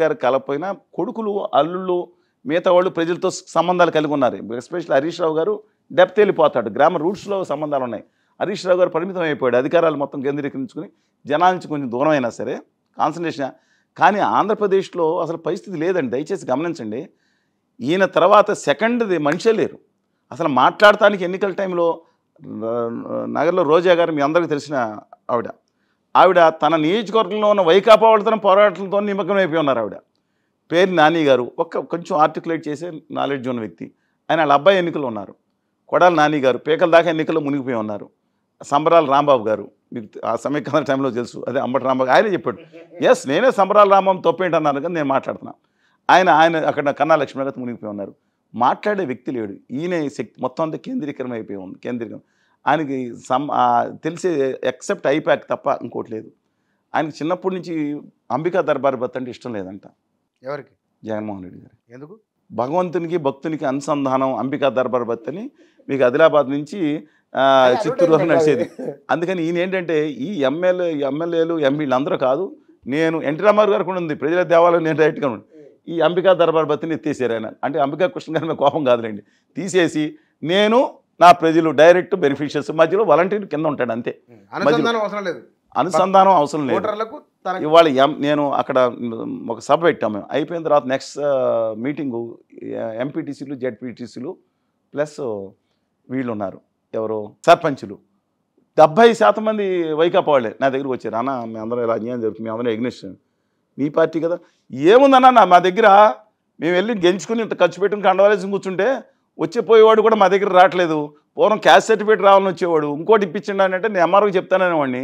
గారు కలపపోయినా కొడుకులు, అల్లుళ్ళు, మిగతా వాళ్ళు ప్రజలతో సంబంధాలు కలిగి ఉన్నారు. ఎస్పెషల్లీ హరీష్ రావు గారు డెప్త్ వెళ్ళిపోతాడు, గ్రామ రూట్స్లో సంబంధాలు ఉన్నాయి. హరీష్ రావు గారు పరిమితం అయిపోయాడు, అధికారాలు మొత్తం కేంద్రీకరించుకుని జనాల నుంచి కొంచెం దూరం అయినా సరే కాన్సన్ట్రేషన్. కానీ ఆంధ్రప్రదేశ్లో అసలు పరిస్థితి లేదండి, దయచేసి గమనించండి. ఈయన తర్వాత సెకండ్ది మనిషే లేరు అసలు. మాట్లాడటానికి ఎన్నికల టైంలో నగర్లో రోజా గారు మీ అందరికీ తెలిసిన ఆవిడ తన నియోజకవర్గంలో ఉన్న వైకాపా వాళ్ళతో పోరాటంతో నిమగ్నం అయిపోయి ఉన్నారు. ఆవిడ పేరు నాని గారు, కొంచెం ఆర్టికులేట్ చేసే నాలెడ్జ్ ఉన్న వ్యక్తి. ఆయన వాళ్ళ అబ్బాయి ఎన్నికలు ఉన్నారు. కొడాలి నాని గారు పేకల దాకా ఎన్నికల్లో మునిగిపోయి ఉన్నారు. సంబరాల రాంబాబు గారు మీకు ఆ సమీకరణ టైంలో తెలుసు, అదే అంబటి రాంబాబు ఆయనే చెప్పాడు, ఎస్ నేనే సంబరాల రాంబాబు తప్పేంటి అన్నారు, కానీ నేను మాట్లాడుతున్నా. ఆయన అక్కడ కన్నా లక్ష్మీ గారు మునిగిపోయి ఉన్నారు. మాట్లాడే వ్యక్తి లేడు. ఈయన శక్తి మొత్తం అంతా కేంద్రీకరం అయిపోయి ఉంది. ఆయనకి తెలిసే ఎక్సెప్ట్ ఐపాక్ తప్ప ఇంకోటి లేదు. ఆయనకి చిన్నప్పటి నుంచి అంబికా దర్బార్ బత్ అంటే ఇష్టం లేదంట. ఎవరికి? జగన్మోహన్ రెడ్డి గారు. ఎందుకు? భగవంతునికి భక్తునికి అనుసంధానం అంబికా దర్బార్ బత్ అని మీకు ఆదిలాబాద్ నుంచి చిత్తూరు వరకు నడిచేది. అందుకని ఈయన ఏంటంటే ఈ ఎమ్మెల్యేలు ఎంపీలు అందరూ కాదు, నేను ఎన్టీ రామారావు గారు కూడా ఉంది ప్రజల దేవాలయం నేను రైట్గా ఉంది. ఈ అంబికా దర్బార్ బతిని ఎత్తేసారు ఆయన. అంటే అంబికా కృష్ణ గారి మీద కోపం కాదులేండి, తీసేసి నేను నా ప్రజలు డైరెక్ట్ బెనిఫిషియర్స్ మధ్యలో వాలంటీర్ కింద ఉంటాడు అంతే. అనుసంధానం అవసరం లేదు. ఇవాళ నేను అక్కడ ఒక సభ పెట్టాము మేము. అయిపోయిన తర్వాత నెక్స్ట్ మీటింగు ఎంపీటీసీలు జెడ్పీటీసీలు ప్లస్ వీళ్ళు ఉన్నారు ఎవరు సర్పంచులు 70% మంది వైకాపా వాళ్ళే నా దగ్గరికి వచ్చారు. అన్న మేము అందరం ఇలా అన్యాయం జరుగుతుంది, మేము అందరం ఎగ్నిస్ట్ మీ పార్టీ కదా, ఏముందన్న మా దగ్గర మేము వెళ్ళి గెంచుకుని ఇంత ఖర్చు పెట్టుకుని కండవాలేసి కూర్చుంటే వచ్చేపోయేవాడు కూడా మా దగ్గర రావట్లేదు. పూర్వం క్యాస్ట్ సర్టిఫికేట్ రావాలని వచ్చేవాడు, ఇంకోటి ఇప్పించండి అని అంటే నేను ఎంఆర్ఓకి చెప్తాననేవాడిని.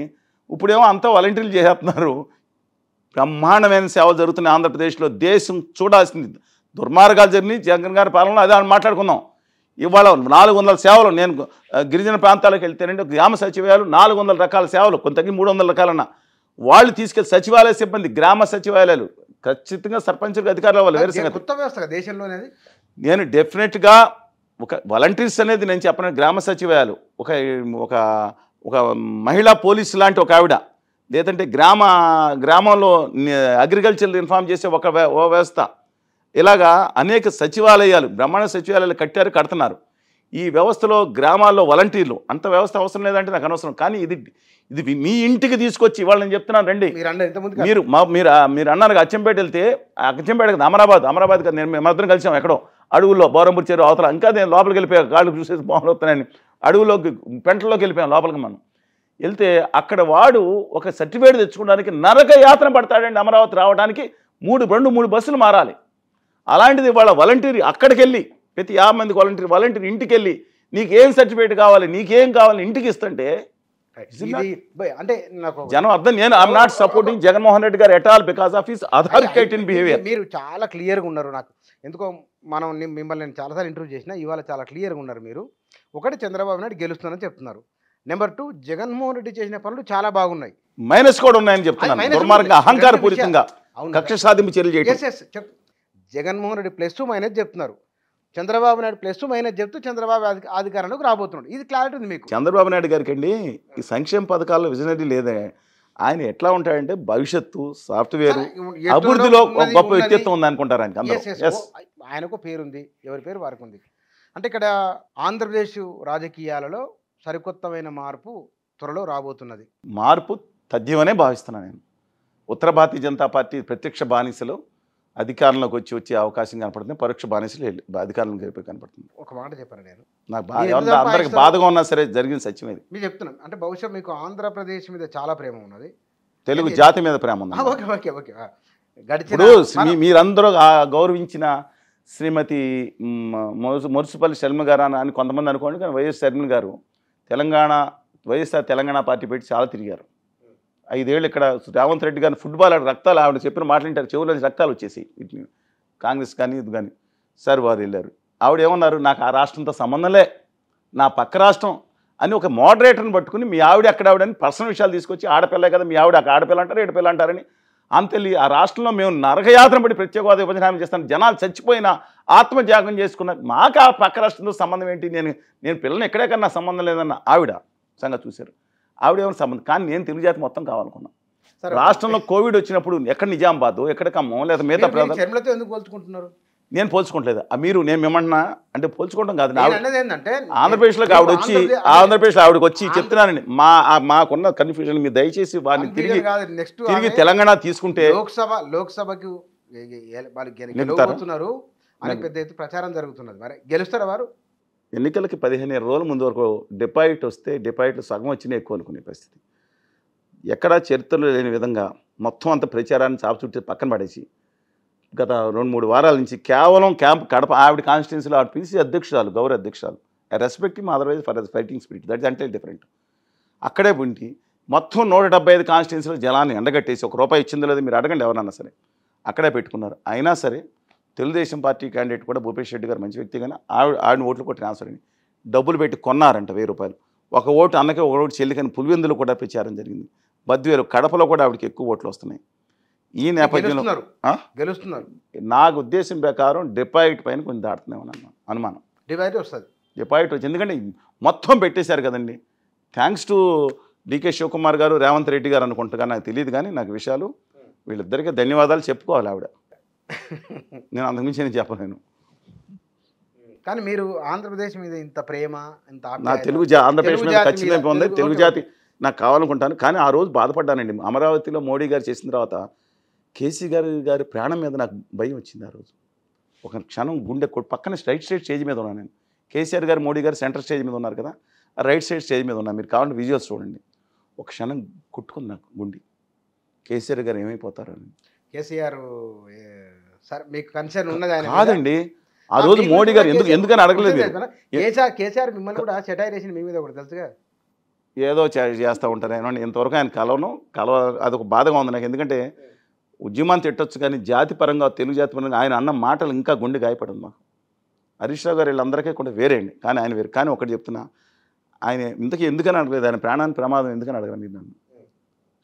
ఇప్పుడేమో అంతా వాలంటీర్లు చేసేస్తున్నారు. బ్రహ్మాండమైన సేవలు జరుగుతున్నాయి ఆంధ్రప్రదేశ్లో. దేశం చూడాల్సింది. దుర్మార్గాలు జరిగినాయి జగన్ గారి పాలనలో, అదే మాట్లాడుకుందాం. ఇవాళ 400 సేవలు, నేను గిరిజన ప్రాంతాలకు వెళ్తేనంటే గ్రామ సచివాలయాలు 400 రకాల సేవలు, కొంతకి 300 రకాలన్నా వాళ్ళు తీసుకెళ్ళి సచివాలయ సిబ్బంది, గ్రామ సచివాలయాలు ఖచ్చితంగా సర్పంచులకు అధికారులు అవ్వాలి. వేరే కొత్త వ్యవస్థ దేశంలోనే. నేను డెఫినెట్గా ఒక వాలంటీర్స్ అనేది నేను చెప్పిన గ్రామ సచివాలయాలు, ఒక ఒక ఒక మహిళా పోలీసు లాంటి ఒక ఆవిడ, లేదంటే గ్రామంలో అగ్రికల్చర్ ఇన్ఫార్మ్ చేసే ఒక వ్యవస్థ, ఇలాగా అనేక సచివాలయాలు బ్రహ్మాండ సచివాలయాలు కడుతున్నారు. ఈ వ్యవస్థలో గ్రామాల్లో వాలంటీర్లు అంత వ్యవస్థ అవసరం లేదంటే నాకు అనవసరం. కానీ ఇది మీ ఇంటికి తీసుకొచ్చి ఇవాళ నేను చెప్తున్నాను రండి. మీరు అన్నారు అచ్చంపేట వెళ్తే, అచ్చంపేట కదా అమరాబాద్ కదా, నేను మేమందరం కలిసాం ఎక్కడో అడవుల్లో బోరంపూర్ చెరువు అవతల. ఇంకా నేను లోపలికి వెళ్ళిపోయా, కాళ్ళు చూసేసి బాగులు వస్తున్నాయని అడవుల్లోకి పెంటల్లోకి వెళ్ళిపోయాం. లోపలికి మనం వెళ్తే అక్కడ వాడు ఒక సర్టిఫికేట్ తెచ్చుకోవడానికి నరక యాత్ర పడతాడండి. అమరావతి రావడానికి 3 బస్సులు మారాలి. అలాంటిది వాళ్ళ వాలంటీర్ అక్కడికి వెళ్ళి ప్రతి 50 మందికి వాలంటీర్ ఇంటికి వెళ్ళి నీకేం సర్టిఫికేట్ కావాలి, నీకేం కావాలి ఇంటికి ఇస్తుంటే అంటే నాకు జనం అర్థం. నేను I'm not supporting Jaganmohan Reddy garu at all because of his authoritative behaviour. మీరు చాలా క్లియర్గా ఉన్నారు. నాకు ఎందుకో మిమ్మల్ని నేను చాలాసార్లు ఇంటర్వ్యూ చేసిన, ఇవాళ చాలా క్లియర్గా ఉన్నారు మీరు. ఒకటి, చంద్రబాబు నాయుడు గెలుస్తున్నారని చెప్తున్నారు. నెంబర్ 2, జగన్మోహన్ రెడ్డి చేసిన పనులు చాలా బాగున్నాయి, మైనస్ కూడా ఉన్నాయని చెప్తున్నాను. దుర్మార్గంగా అహంకారపూరితంగా కక్ష సాధింపు చర్యలు చేయడం. జగన్మోహన్ రెడ్డి ప్లస్ మైనస్ చెప్తున్నారు, చంద్రబాబు నాయుడు ప్లస్ మైనస్ చెప్తూ చంద్రబాబు అధికారంలోకి రాబోతున్నాడు. ఇది క్లారిటీ ఉంది మీకు. చంద్రబాబు నాయుడు గారికి అండి ఈ సంక్షేమ పథకాల్లో విజనరీ లేదే. ఆయన ఎట్లా ఉంటాడంటే భవిష్యత్తు, సాఫ్ట్వేర్, అభివృద్ధిలో గొప్ప వ్యక్తిత్వం ఉంది అనుకుంటారు ఆయనకి. ఆయనకు పేరుంది, ఎవరి పేరు వారికి ఉంది. అంటే ఇక్కడ ఆంధ్రప్రదేశ్ రాజకీయాలలో సరికొత్తమైన మార్పు త్వరలో రాబోతున్నది. మార్పు తథ్యమనే భావిస్తున్నాను నేను. ఉత్తర భారతీయ జనతా పార్టీ ప్రత్యక్ష బానిసలు అధికారంలోకి వచ్చే అవకాశం కనపడుతుంది, పరోక్ష బానిసలు అధికారంలోకి వెళ్ళిపోయి కనపడుతుంది. ఒక మాట చెప్పాను నేను, నాకు అందరికి బాధగా ఉన్నా సరే జరిగిన సత్యం ఇది. మీరు చెప్తున్నాను అంటే బహుశా మీకు ఆంధ్రప్రదేశ్ మీద చాలా ప్రేమ ఉన్నది, తెలుగు జాతి మీద ప్రేమ ఉంది. ఇప్పుడు మీరందరూ గౌరవించిన శ్రీమతి మురుసుపల్లి శర్మ గారు అని కొంతమంది అనుకోండి, కానీ వైఎస్ శర్మ గారు వైఎస్ఆర్ తెలంగాణ పార్టీ పెట్టి చాలా తిరిగారు. 5 ఏళ్ళు ఇక్కడ రేవంత్ రెడ్డి గారిని ఫుట్బాల్ రక్తాలు ఆవిడ చెప్పిన మాట్లాంటారు, చెవుల నుంచి రక్తాలు వచ్చేసి కాంగ్రెస్ కానీ ఇది కానీ. సార్ వారు వెళ్ళారు, ఆవిడ ఏమన్నారు, నాకు ఆ రాష్ట్రంతో సంబంధంలే, నా పక్క రాష్ట్రం అని ఒక మోడరేటర్ని పట్టుకుని మీ ఆవిడ అక్కడ ఆవిడని పర్సనల్ విషయాలు తీసుకొచ్చి ఆడపిల్లే కదా మీ ఆవిడ, ఆడపిల్ల అంటారు ఏడపిల్ల అంటారని అంతెళ్ళి ఆ రాష్ట్రంలో మేము నరకయాత్ర పడి ప్రత్యేక హోదా విభజన చేస్తాను, జనాలు చచ్చిపోయిన ఆత్మత్యాగం చేసుకున్నారు, మాకు ఆ పక్క రాష్ట్రంతో సంబంధం ఏంటి, నేను పిల్లల్ని ఎక్కడెక్కడన్నా సంబంధం లేదన్న ఆవిడ సంగతి చూశారు. ఆవిడేమైనా సంబంధం, కానీ నేను తెలుగు జాతి మొత్తం కావాలనుకున్నాను. రాష్ట్రంలో కోవిడ్ వచ్చినప్పుడు ఎక్కడ నిజామాబాద్, ఎక్కడ ఖమ్మం, లేదా మిగతా ప్రాంతాలతో ఎందుకు పోల్చుకుంటున్నారు? నేను పోల్చుకోవట్లేదు. నేను ఏమన్నా అంటే పోల్చుకోవడం కాదు, ఆంధ్రప్రదేశ్లోకి ఆవిడకి వచ్చి చెప్తున్నానండి. మాకున్న కన్ఫ్యూజన్ మీరు దయచేసి వారిని తిరిగి తెలంగాణ తీసుకుంటే లోక్సభకు గెలుస్తున్నారు అని పెద్ద ఎత్తున ప్రచారం జరుగుతున్నది. మరి గెలుస్తారా వారు? ఎన్నికలకి 15 రోజుల ముందు వరకు డిపాజిట్ వస్తే డిపాజిట్లు సగం వచ్చినా ఎక్కువ అనుకునే పరిస్థితి. ఎక్కడా చరిత్రలో లేని విధంగా మొత్తం అంత ప్రచారాన్ని చాపుచుట్టి పక్కన పడేసి గత 2-3 వారాల నుంచి కేవలం కడప ఆవిడ కాన్స్టిట్యున్సీలో ఆవిడ పిలిచి అధ్యక్షురాలు, గౌరవ అధ్యక్షురాలు, I respect him otherwise for fighting spirit, that is అంటే డిఫరెంట్. అక్కడే ఉండి మొత్తం 175 కాన్స్టిట్యున్సీలో జనాన్ని ఎండగట్టేసి ₹1 ఇచ్చిందో లేదు మీరు అడగండి ఎవరన్నా సరే, అక్కడే పెట్టుకున్నారు. అయినా సరే తెలుగుదేశం పార్టీ క్యాండిడేట్ కూడా భూపేష్ రెడ్డి గారు మంచి వ్యక్తి, కానీ ఆవిడ ఓట్లు కూడా ట్రాన్స్ఫర్ అయ్యి డబ్బులు పెట్టి కొన్నారంట ₹1000. ఒక ఓటు అన్నకే, ఒక ఓటు చెల్లికని పులివెందులు కూడా ప్రచారం జరిగింది. బద్వేలు, కడపలో కూడా ఆవిడకి ఎక్కువ ఓట్లు వస్తున్నాయి. ఈ నేపథ్యంలో గెలుస్తున్నారు. నాకు ఉద్దేశం ప్రకారం డిపాజిట్ పైన కొంచెం దాటుతున్నామని అనుమానం. డిపాజిట్ వస్తుంది, డిపాజిట్ వచ్చి ఎందుకంటే మొత్తం పెట్టేశారు కదండి. థ్యాంక్స్ టు డికే శివకుమార్ గారు, రేవంత్ రెడ్డి గారు అనుకుంటుగా నాకు తెలియదు, కానీ నాకు విషయాలు వీళ్ళిద్దరికీ ధన్యవాదాలు చెప్పుకోవాలి ఆవిడ. నేను అంతకుమించి నేను చెప్పలేను. కానీ మీరు ఆంధ్రప్రదేశ్ మీద ఇంత ప్రేమ, ఇంత నా ఆంధ్రప్రదేశ్ మీద ఖచ్చితంగా ఉంది. తెలుగు జాతి నాకు కావాలనుకుంటాను. కానీ ఆ రోజు బాధపడ్డానండి. అమరావతిలో మోడీ గారు చేసిన తర్వాత కేసీ గారి ప్రాణం మీద నాకు భయం వచ్చింది. ఆ రోజు ఒక క్షణం గుండె పక్కన రైట్ సైడ్ స్టేజ్ మీద ఉన్నాను నేను. కేసీఆర్ గారు, మోడీ గారు సెంటర్ స్టేజ్ మీద ఉన్నారు కదా, ఆ రైట్ సైడ్ స్టేజ్ మీద ఉన్నారు. మీరు కావాలంటే విజువల్స్ చూడండి. ఒక క్షణం కుట్టుకుంది నాకు గుండె, కేసీఆర్ గారు ఏమైపోతారు అని. కేసీఆర్ సార్ మీకు కన్సర్న్ ఉన్నది ఆయన కాదండి. ఆ రోజు మోడీ గారు ఎందుకని అడగలేదు. కేసీఆర్ మిమ్మల్ని కూడా సెటైర్ చేసిన మీ మీద కూడా తెలుసుగా. ఏదో చేస్తూ ఉంటారు ఆయన. ఇంతవరకు ఆయన అదొక బాధగా ఉంది నాకు. ఎందుకంటే ఉద్యమాన్ని తిట్టొచ్చు కానీ జాతి పరంగా, తెలుగు జాతి పరంగా ఆయన అన్న మాటలు ఇంకా గుండె గాయపడింది మాకు. హరీష్ రావు గారు వీళ్ళందరికీ కూడా వేరే అండి, కానీ ఆయన వేరు. కానీ ఒకటి చెప్తున్నా, ఆయన ఎందుకని అడగలేదు, ఆయన ప్రాణానికి ప్రమాదం ఎందుకని అడగలేదు మీరు నన్ను.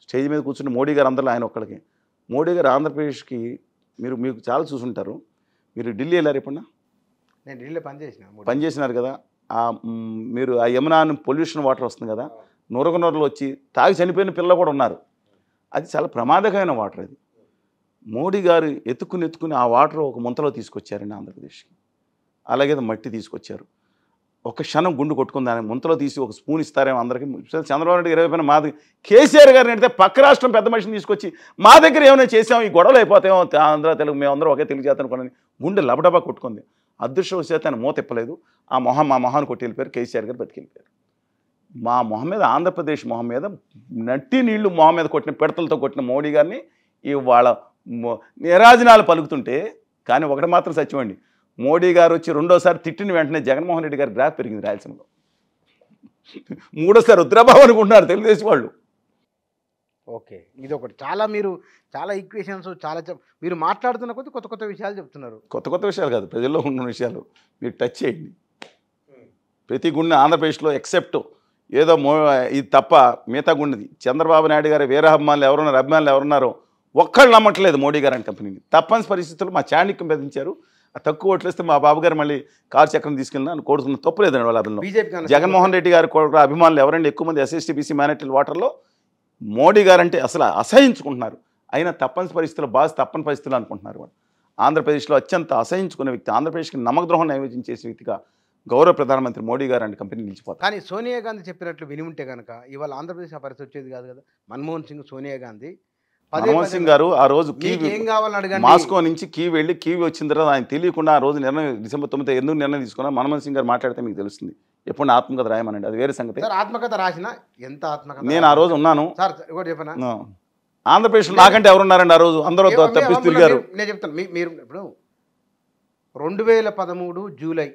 స్టేజ్ మీద కూర్చుని మోడీ గారు అందరిలో ఆయన ఒక్కడికి. మోడీ గారు ఆంధ్రప్రదేశ్కి మీకు చాలా చూసుంటారు. మీరు ఢిల్లీ వెళ్ళారు ఎప్పుడన్నా? నేను ఢిల్లీలో పనిచేసినారు కదా. మీరు ఆ యమునా పొల్యూషన్ వాటర్ వస్తుంది కదా, నొరగనొరలు వచ్చి తాగి చనిపోయిన పిల్లలు కూడా ఉన్నారు. అది చాలా ప్రమాదకరమైన వాటర్. అది మోడీ గారు ఎత్తుకుని ఆ వాటర్ ఒక ముంతలో తీసుకొచ్చారండి ఆంధ్రప్రదేశ్కి. అలాగే మట్టి తీసుకొచ్చారు. ఒక క్షణం గుండు కొట్టుకుని దాన్ని ముంతలో తీసి ఒక స్పూన్ ఇస్తారేమో అందరికీ. చంద్రబాబు నాయుడు 20 పైన మాది కేసీఆర్ గారిని అడిగితే పక్క రాష్ట్రం పెద్ద మనిషిని తీసుకొచ్చి మా దగ్గర ఏమైనా చేసాం, ఈ గొడవలు అయిపోతామో, ఆంధ్ర తెలుగు మేమందరం ఒకే తెలుగు జాతి అనుకోని గుండె లబడబా కొట్టుకుంది. అదృష్టవశాత్తు ఆయన మూత ఇప్పలేదు. మా మొహాన్ని కొట్టి వెళ్ళిపోయారు. కేసీఆర్ గారు బతికెళ్ళిపోయారు. మా మొహం మీద, ఆంధ్రప్రదేశ్ మొహం మీద నట్టి నీళ్లు మొహం మీద కొట్టిన పిడతలతో కొట్టిన మోడీ గారిని ఇవాళ నిరాజనాలు పలుకుతుంటే, కానీ ఒకటి మాత్రం సత్యమండి, మోడీ గారు వచ్చి రెండోసారి తిట్టిన వెంటనే జగన్మోహన్ రెడ్డి గారి గ్రాఫ్ పెరిగింది రాయలసీమలో. మూడోసారి రుద్రబాబు అనుకుంటున్నారు తెలుగుదేశం వాళ్ళు. ఓకే, ఇది ఒకటి. మీరు చాలా ఈక్వేషన్స్ మీరు మాట్లాడుతున్న కొద్ది కొత్త విషయాలు చెప్తున్నారు. కొత్త విషయాలు కాదు, ప్రజల్లో ఉన్న విషయాలు మీరు టచ్ చేయండి. ప్రతి గుండె ఆంధ్రప్రదేశ్లో ఎక్సెప్ట్ ఏదో ఇది తప్ప మిగతా గుండెది. చంద్రబాబు నాయుడు గారు వేరే అభిమానులు ఎవరున్నారో ఒక్కళ్ళు నమ్మట్లేదు మోడీ గారు అని కంపెనీని. తప్పని పరిస్థితుల్లో మా చాణిక్యం బెదిరించారు. ఆ తక్కువ ఓట్లేస్తే మా బాబు గారు మళ్ళీ కారు చక్రం తీసుకెళ్ళినా కోరుకున్న తప్పులేదండి వాళ్ళ అభిమానులు. జగన్మోహన్ రెడ్డి గారు అభిమానులు ఎవరండి ఎక్కువ మంది ఎస్ఎస్టీ బీసీ మైనారిటీ ఓటర్లో మోడీ గారు అంటే అసలు అసహించుకుంటున్నారు. అయినా తప్పని పరిస్థితుల్లో తప్పని పరిస్థితులు అనుకుంటున్నారు. వాళ్ళు ఆంధ్రప్రదేశ్లో అత్యంత అసహించుకునే వ్యక్తి, ఆంధ్రప్రదేశ్కి నమ్మకద్రోహం నైవేద్యం చేసే వ్యక్తిగా గౌరవ ప్రధానమంత్రి మోడీ గారు అంటే కంపెనీ నిలిచిపోతారు. కానీ సోనియా గాంధీ చెప్పినట్లు విని ఉంటే కనుక ఇవాళ ఆంధ్రప్రదేశ్ ఆ పరిస్థితి వచ్చేది కాదు కదా. మన్మోహన్ సింగ్, సోనియా గాంధీ, మన్మోహన్ సింగ్ గారు ఆ రోజు మాస్కో నుంచి వెళ్ళి వచ్చిన తర్వాత ఆయన తెలియకుండా ఆ రోజు డిసెంబర్ 9 ఎందుకు నిర్ణయం తీసుకున్నారు మన్మోహన్ సింగ్ గారు మాట్లాడితే మీకు తెలుస్తుంది. ఎప్పుడు ఆత్మకథ రాయమనండి, అది వేరే సంగతి. ఆత్మకథ రాసిన ఎంత ఆత్మకథ, నేను ఆ రోజు ఉన్నాను. చెప్పనా, ఆంధ్రప్రదేశ్లో నాకంటే ఎవరున్నారండి ఆ రోజు? అందరూ తప్పిస్తూ తిరిగారు. నేను చెప్తాను, మీరు ఇప్పుడు 2013 జూలై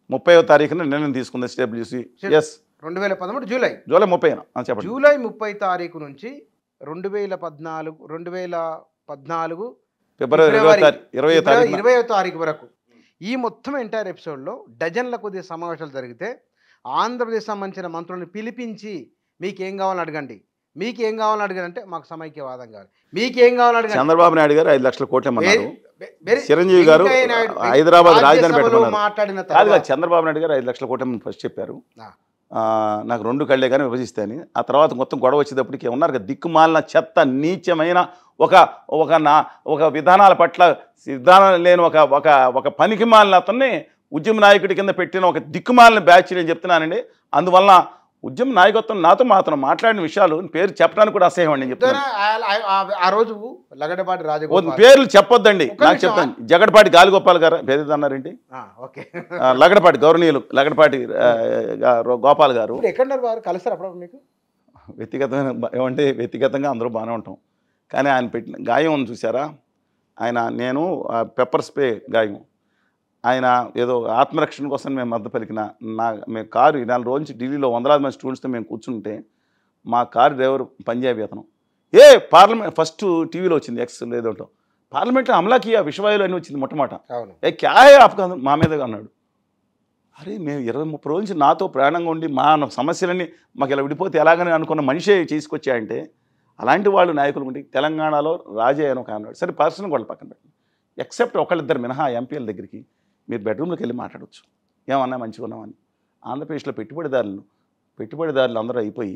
30వ తారీఖున నిర్ణయం తీసుకుంది SWC. 2013 జూలై 30న చెప్పండి. జూలై 30 తారీఖు నుంచి 2014 ఫిబ్రవరి 20వ తారీఖు వరకు ఈ మొత్తం ఎంటైర్ ఎపిసోడ్లో డజన్ల కొద్ది సమావేశాలు జరిగితే ఆంధ్రప్రదేశ్ సంబంధించిన మంత్రులను పిలిపించి మీకేం కావాలని అడగండి, మీకేం కావాలని అడగండి, మాకు సమైక్యవాదం కావాలి, మీకేం కావాలని అడగండి. చంద్రబాబు నాయుడు గారు 5 లక్షల కోట్లు ఇమ్మన్నారు. చిరంజీవి గారు హైదరాబాద్ రాజధాని పెట్టమన్నారు. చంద్రబాబు నాయుడు గారు 5 లక్షల కోట్లు ఫస్ట్ చెప్పారు. నాకు 2 కళ్ళే కానీ విభజిస్తాయని. ఆ తర్వాత మొత్తం గొడవ వచ్చేటప్పటికి ఉన్నారు కదా, దిక్కుమాలిన చెత్త నీచమైన ఒక విధానాల పట్ల విధానం లేని ఒక పనికి మాలిన అతన్ని ఉద్యమ నాయకుడి కింద పెట్టిన ఒక దిక్కుమాలిన బ్యాచ్ నేను చెప్తున్నానండి. అందువల్ల ఉద్యమ నాయకత్వం నాతో మాత్రం మాట్లాడిన విషయాలు పేరు చెప్పడానికి కూడా అసహ్యం అండి. చెప్తాను ఆ రోజు లగడపాటి పేర్లు చెప్పొద్దండి, నాకు చెప్తాను. జగడపాటి గాలిగోపాల్ గారు పేదన్నారేంటి, లగడపాటి గౌరవనీయులు లగడపాటి గోపాల్ గారు కలుస్తారు అప్పుడు మీకు వ్యక్తిగతమైన ఏమంటే వ్యక్తిగతంగా అందరూ బాగానే ఉంటాం. కానీ ఆయన పెట్టిన గాయం ఉంది చూసారా, నేను పెప్పర్ స్ప్రే గాయం, ఆయన ఏదో ఆత్మరక్షణ కోసం మేము మద్దతు పలికిన మేము కారు 4 రోజు నుంచి ఢిల్లీలో 100,000 మంది స్టూడెంట్స్తో మేము కూర్చుంటే మా కారు డ్రైవర్ పంజాబీ అతను పార్లమెంట్ ఫస్ట్ టీవీలో వచ్చింది, ఎక్స్ లేదంటో పార్లమెంట్లో అమలాకి ఆ విషవాయులు అని వచ్చింది మొట్టమొదట. క్యాయే ఆపకాదు మా మీద అన్నాడు. అరే మేము 20-30 రోజుల నుంచి నాతో ప్రాణంగా ఉండి మా సమస్యలన్నీ మాకు ఇలా విడిపోతే ఎలాగని అనుకున్న మనిషే చేసుకొచ్చాయంటే అలాంటి వాళ్ళు నాయకులు ఉండి తెలంగాణలో రాజే అని ఒక అన్నాడు. సరే పర్సనల్ వాళ్ళు పక్కన పెట్టండి, ఎక్సెప్ట్ ఒకళ్ళిద్దరు మినహా ఎంపీల దగ్గరికి మీరు బెడ్రూమ్లోకి వెళ్ళి మాట్లాడవచ్చు, ఏమన్నా మంచిగా ఉన్నామని. ఆంధ్రప్రదేశ్లో పెట్టుబడిదారులు అందరూ అయిపోయి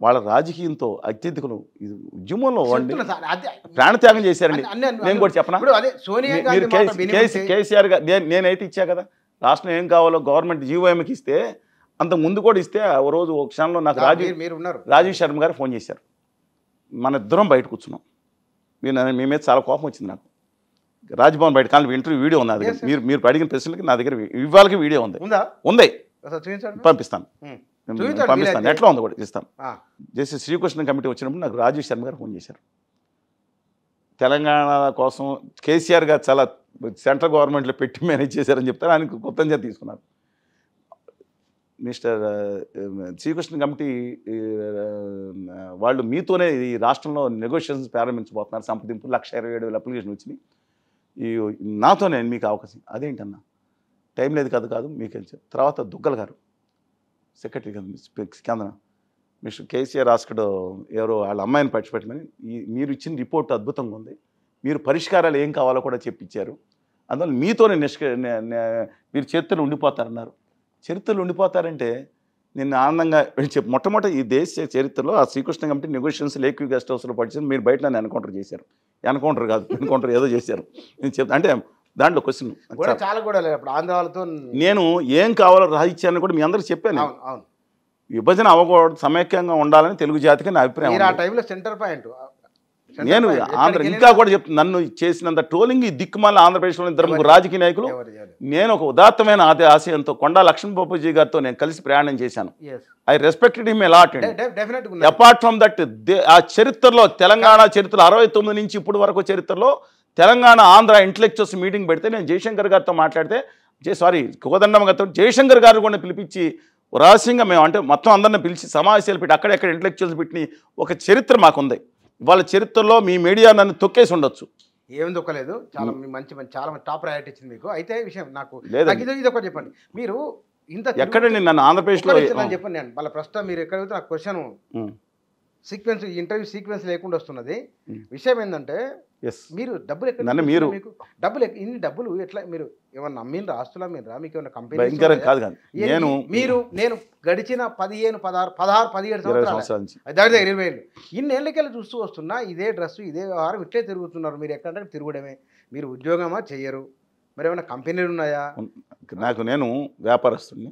వాళ్ళ రాజకీయంతో అత్యధికులు ఇది ఉద్యమంలో వండి చెప్తున్నా సార్, అదే ప్రాణత్యాగం చేశారండి. అన్ని నేను కూడా చెప్పనా, ఇప్పుడు అదే సోనియా మీరు గాంధీ మాట విని ఉంటే- కేసీఆర్ గారు నేనైతే ఇచ్చా కదా, రాష్ట్రం ఏం కావాలో గవర్నమెంట్ జీవోఎంకి ఇస్తే అంత ముందు కూడా ఇస్తే ఓ రోజు ఒక క్షణంలో నాకు మీరు ఉన్నారు రాజీవ్ శర్మ గారు ఫోన్ చేశారు. మన ఇద్దరం బయట కూర్చున్నాం. మీ మీద చాలా కోపం వచ్చింది నాకు. రాజ్భవన్ బయట కానీ ఇంటర్వ్యూ వీడియో ఉంది నా దగ్గర. మీరు అడిగిన ప్రశ్నలకి నా దగ్గర ఇవాళకి వీడియో ఉంది. ఉంది, పంపిస్తాను. పంపిస్తాను, ఎట్లా ఉంది కూడా ఇస్తాను. జస్టిస్ శ్రీకృష్ణ కమిటీ వచ్చినప్పుడు నాకు రాజీవ్ శర్మ గారు ఫోన్ చేశారు. తెలంగాణ కోసం కేసీఆర్ గారు చాలా సెంట్రల్ గవర్నమెంట్లో పెట్టి మేనేజ్ చేశారని చెప్తారు. ఆయనకు కొత్త తీసుకున్నారు. మిస్టర్ శ్రీకృష్ణ కమిటీ వాళ్ళు మీతోనే ఈ రాష్ట్రంలో నెగోషియేషన్స్ ప్రారంభించబోతున్నారు. సంప్రదింపు 1,27,000 అప్లికేషన్ వచ్చినాయి. నాతోనే మీకు అవకాశం. అదేంటన్నా, టైం లేదు కాదు మీకు తెలిసి. తర్వాత దుగ్గల్ గారు సెక్రటరీ కేంద్ర మిస్టర్ కేసీఆర్ ఆస్కడ్ ఎవరో వాళ్ళ అమ్మాయిని పచ్చిపెట్టమని, మీరు ఇచ్చిన రిపోర్ట్ అద్భుతంగా ఉంది, మీరు పరిష్కారాలు ఏం కావాలో కూడా చెప్పించారు, అందువల్ల మీతోనే మీరు చరిత్రలో ఉండిపోతారన్నారు. చరిత్రలో ఉండిపోతారంటే నేను ఆనందంగా మొట్టమొదటి ఈ దేశ చరిత్రలో ఆ Srikrishna committee negotiations lake guest హౌస్లో పడిచారు. మీరు బయట నన్ను ఎన్కౌంటర్ చేశారు. ఎన్కౌంటర్ ఏదో చేశారు. నేను చెప్తా అంటే దాంట్లో క్వశ్చన్ చాలా కూడా లేదు. అప్పుడు ఆంధ్ర వాళ్ళతో నేను ఏం కావాలో రాయిచ్చాను కూడా మీ అందరికి చెప్పాను. విభజన అవ్వకూడదు, సమైక్యంగా ఉండాలని తెలుగు జాతికి నా అభిప్రాయం. ఆ టైంలో సెంటర్ పాయింట్ నేను ఆంధ్ర ఇంకా కూడా చెప్తాను, నన్ను చేసినంత ట్రోలింగ్ ఈ దిక్కుమాల ఆంధ్రప్రదేశ్లో ఇద్దరు ముగ్గురు రాజకీయ నాయకులు. నేను ఒక ఉదాత్తమైన ఆశయంతో కొండా లక్ష్మీబాపూజీ గారితో నేను కలిసి ప్రయాణం చేశాను. I respected him a lot. Apart from that ఆ చరిత్రలో తెలంగాణ చరిత్రలో 69 నుంచి ఇప్పుడు వరకు చరిత్రలో తెలంగాణ ఆంధ్ర ఇంటలెక్చువల్స్ మీటింగ్ పెడితే నేను జయశంకర్ గారితో మాట్లాడితే కోదండమ్మ గారితో జయశంకర్ గారు కూడా పిలిపించి రహస్యంగా మేము అంటే మొత్తం అందరిని పిలిచి సమావేశాలు పెట్టి అక్కడెక్కడ ఇంటలెక్చువల్స్ పెట్టి ఒక చరిత్ర మాకుంది. వాళ్ళ చరిత్రలో మీ మీడియా నన్ను తొక్కేసి ఉండొచ్చు. ఏం దొక్కలేదు, చాలా మంచి చాలా టాప్ ప్రయారిటీ ఇచ్చింది మీకు. అయితే విషయం నాకు ఇది ఒకటి చెప్పండి, మీరు ఇంత ఎక్కడండి నన్ను ఆంధ్రప్రదేశ్లో చెప్పండి. నేను వాళ్ళ ప్రస్తుతం మీరు ఎక్కడ నాకు క్వశ్చన్ సీక్వెన్స్ ఇంటర్వ్యూ సీక్వెన్స్ లేకుండా వస్తున్నది. విషయం ఏంటంటే మీరు డబ్బులు ఎక్కడ మీరు ఇన్ని డబ్బులు ఎట్లా మీరు ఏమన్నా అమ్మిండ్రా, ఆస్తులు అమ్మిండ్రా, మీకు ఏమన్నా కంపెనీ? నేను గడిచిన 17 సంవత్సరాలు దగ్గర 20 ఏళ్ళు ఇన్నేళ్ళకెళ్ళి చూస్తూ వస్తున్నా ఇదే డ్రెస్ ఇదే వ్యవహారం ఇట్లే తిరుగుతున్నారు. మీరు ఎక్కడంటే తిరుగుడమే. మీరు ఉద్యోగమా చెయ్యరు, మరి ఏమైనా కంపెనీలు ఉన్నాయా? నేను వ్యాపారస్తుడిని.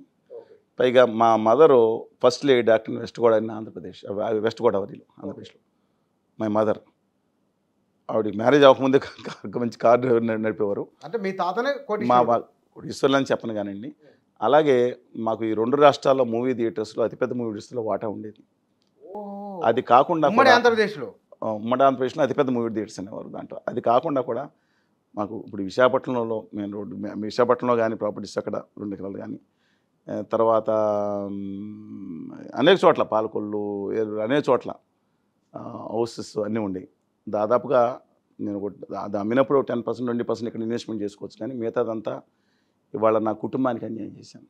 పైగా మా mother first lady doctor west Godavari Andhra Pradesh, west గోదావరిలో ఆంధ్రప్రదేశ్లో. మై మదర్ ఆవిడ మ్యారేజ్ అవ్వకముందే మంచి కార్ డ్రైవర్ నడిపేవారు. అంటే మీ తాతనే మా ఈశ్వర్లని చెప్పను కానండి. అలాగే మాకు ఈ 2 రాష్ట్రాల్లో మూవీ థియేటర్స్లో అతిపెద్ద మూవీ థియేటర్స్లో వాటా ఉండేది. అది కాకుండా ఉమ్మడి ఆంధ్రప్రదేశ్లో అతిపెద్ద మూవీ థియేటర్స్ అనేవారు దాంట్లో. అది కాకుండా కూడా మాకు ఇప్పుడు విశాఖపట్నంలో మెయిన్ రోడ్డు, విశాఖపట్నంలో కానీ ప్రాపర్టీస్ అక్కడ 2 ఎకరాలు కానీ, తర్వాత అనేక చోట్ల పాలకొల్లు అనేక చోట్ల హౌసెస్ అన్నీ ఉండేవి. దాదాపుగా నేను అది అమ్మినప్పుడు 10% 20% ఇక్కడ ఇన్వెస్ట్మెంట్ చేసుకోవచ్చు. కానీ మిగతాదంతా ఇవాళ నా కుటుంబానికి అన్యాయం చేశాను.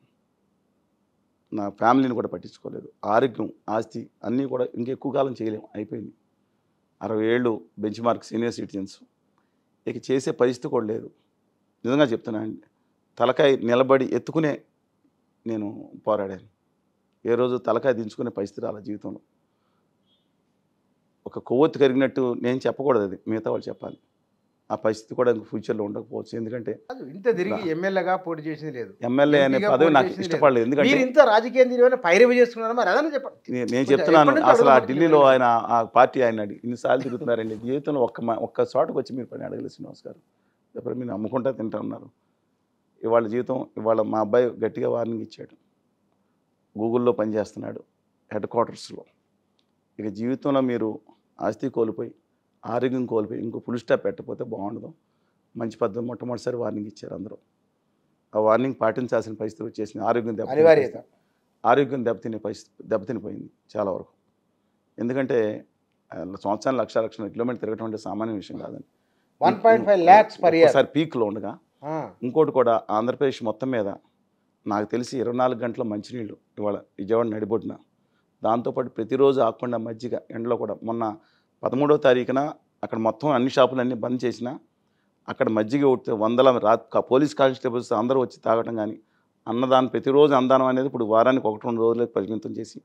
నా ఫ్యామిలీని కూడా పట్టించుకోలేదు. ఆరోగ్యం, ఆస్తి అన్నీ కూడా ఇంకెక్కువ కాలం చేయలేము, అయిపోయింది. 60 ఏళ్ళు బెంచ్ మార్క్ సీనియర్ సిటిజన్స్, ఇక చేసే పరిస్థితి కూడా లేదు. నిజంగా చెప్తున్నాను, తలకాయ నిలబడి ఎత్తుకునే నేను పోరాడాను. ఏ రోజు తలకాయ దించుకునే పరిస్థితి రాల జీవితంలో. ఒక కొవ్వొత్తి కరిగినట్టు నేను చెప్పకూడదు, అది మిగతా వాళ్ళు చెప్పాలి. ఆ పరిస్థితి కూడా ఫ్యూచర్లో ఉండకపోవచ్చు. ఎందుకంటే ఇంత తిరిగి ఎమ్మెల్యేగా పోటీ చేసింది లేదు, ఎమ్మెల్యే అనే పదవి నాకు ఇష్టపడలేదు. ఎందుకంటే ఇంత రాజకీయ పైరవి చేస్తున్నారు. మరి అదే చెప్పండి. నేను చెప్తున్నాను, అసలు ఆ ఢిల్లీలో ఆయన ఆ పార్టీ ఆయన ఇన్నిసార్లు తిరుగుతున్నారండి. జీవితంలో ఒక్క చోటకు వచ్చి మీరు పని అడగలేదు శ్రీనివాస్ గారు. ఎప్పుడు మీరు అమ్ముకుంటా తింటా ఉన్నారు. ఇవాళ జీవితం, ఇవాళ మా అబ్బాయి గట్టిగా వార్నింగ్ ఇచ్చాడు. గూగుల్లో పనిచేస్తున్నాడు హెడ్ క్వార్టర్స్లో. ఇక జీవితంలో మీరు ఆస్తి కోల్పోయి ఆరోగ్యం కోల్పోయి ఇంకో ఫుల్ స్టాప్ పెట్టకపోతే బాగుండదు. మంచి పద్ధతి మొట్టమొదటిసారి వార్నింగ్ ఇచ్చారు అందరూ. ఆ వార్నింగ్ పాటించాల్సిన పరిస్థితి వచ్చేసింది. ఆరోగ్యం దెబ్బతినిపోయింది చాలా వరకు. ఎందుకంటే సంవత్సరానికి 1,00,000 కిలోమీటర్ తిరగటం అంటే సామాన్య విషయం కాదని. 1.5 lakhs per year ఒకసారి పీక్లో ఉండగా. ఇంకోటి కూడా ఆంధ్రప్రదేశ్ మొత్తం మీద నాకు తెలిసి 24 గంటల మంచినీళ్ళు ఇవాళ విజయవాడ నడిబొడ్డున. దాంతోపాటు ప్రతిరోజు ఆకుండా మజ్జిగ ఎండలో కూడా. మొన్న 13వ తారీఖున అక్కడ మొత్తం అన్ని షాపులన్నీ బంద్ చేసినా అక్కడ మజ్జిగ ఉడితే 100 పోలీస్ కానిస్టేబుల్స్ అందరూ వచ్చి తాగటం కానీ, అన్నదానం ప్రతిరోజు అన్నదానం అనేది ఇప్పుడు వారానికి 1-2 రోజులకు పరిమితం చేసి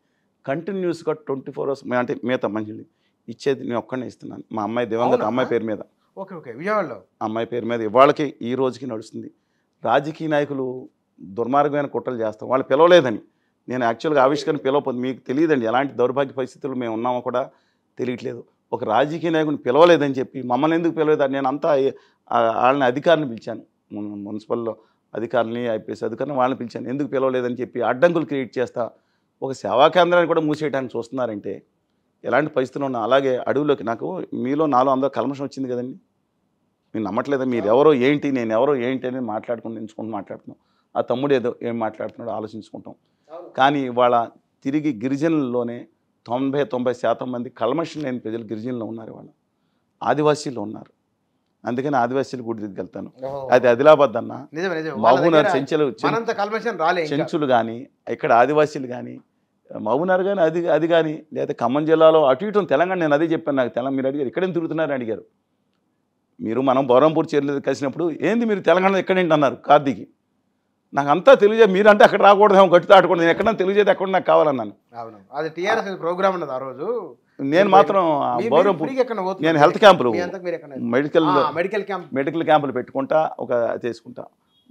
కంటిన్యూస్గా 24 hours అంటే మిగతా మనుషులు ఇచ్చేది నేను ఒక్కడనే ఇస్తున్నాను. మా అమ్మాయి దివంగత అమ్మాయి పేరు మీద, ఓకే ఓకే, విజయవాడలో అమ్మాయి పేరు మీద ఇవాళకి ఈ రోజుకి నడుస్తుంది. రాజకీయ నాయకులు దుర్మార్గమైన కుట్రలు చేస్తాం, వాళ్ళు పిలవలేదని. నేను యాక్చువల్గా ఆవిష్కరణ పిలవకపోతే మీకు తెలియదండి ఎలాంటి దౌర్భాగ్య పరిస్థితులు మేము ఉన్నామో కూడా తెలియట్లేదు. ఒక రాజకీయ నాయకుని పిలవలేదని చెప్పి మమ్మల్ని ఎందుకు పిలవలేదు, నేను అంతా వాళ్ళని అధికారులను పిలిచాను, మున్సిపల్లో అధికారులని ఐపీఎస్ అధికారులను వాళ్ళని పిలిచాను, ఎందుకు పిలవలేదని చెప్పి అడ్డంకులు క్రియేట్ చేస్తా ఒక సేవా కేంద్రాన్ని కూడా మూసేయడానికి చూస్తున్నారంటే ఎలాంటి పరిస్థితులు ఉన్నా. అలాగే అడవిలోకి నాకు మీలో నాలో అందరూ కల్మషం వచ్చింది కదండి, మీరు నమ్మట్లేదా? మీరు ఎవరో ఏంటి నేను ఎవరో ఏంటి అని ఎంచుకుంటూ మాట్లాడుతున్నాం. ఆ తమ్ముడు ఏదో ఏం మాట్లాడుతున్నాడో ఆలోచించుకుంటాం. కానీ ఇవాళ తిరిగి గిరిజనుల్లోనే 90% మంది కల్మషం లేని ప్రజలు గిరిజనులు ఉన్నారు, ఇవాళ ఆదివాసీలు ఉన్నారు. అందుకని ఆదివాసీలు గుడి దగ్గరికి వెళ్తాను. అది ఆదిలాబాద్ అన్న మహబూబ్నగర్ చెంచులు కానీ ఇక్కడ ఆదివాసీలు కానీ మహబూబ్నగర్ కానీ అది కానీ లేదా ఖమ్మం జిల్లాలో అటు ఇటు తెలంగాణ. నేను అదే చెప్పాను, నాకు తెలంగాణ మీరు అడిగారు ఎక్కడేం తిరుగుతున్నారని అడిగారు. మీరు మనం బౌరంపూర్ చేరలేదు కలిసినప్పుడు ఏంది మీరు తెలంగాణలో ఎక్కడేంటి అన్నారు కార్తీకి. నాకు అంతా తెలియజే మీరంటే అక్కడ రాకూడదేమో గట్టి దాటకూడదు, నేను ఎక్కడ తెలియజేది ఎక్కడ నాకు కావాలన్నాను. అది టీఆర్ఎస్ ప్రోగ్రామ్ ఉన్నది ఆ రోజు. నేను మాత్రం బౌరంపూర్ నేను హెల్త్ క్యాంపులు మెడికల్ క్యాంపులు పెట్టుకుంటా ఒక చేసుకుంటా.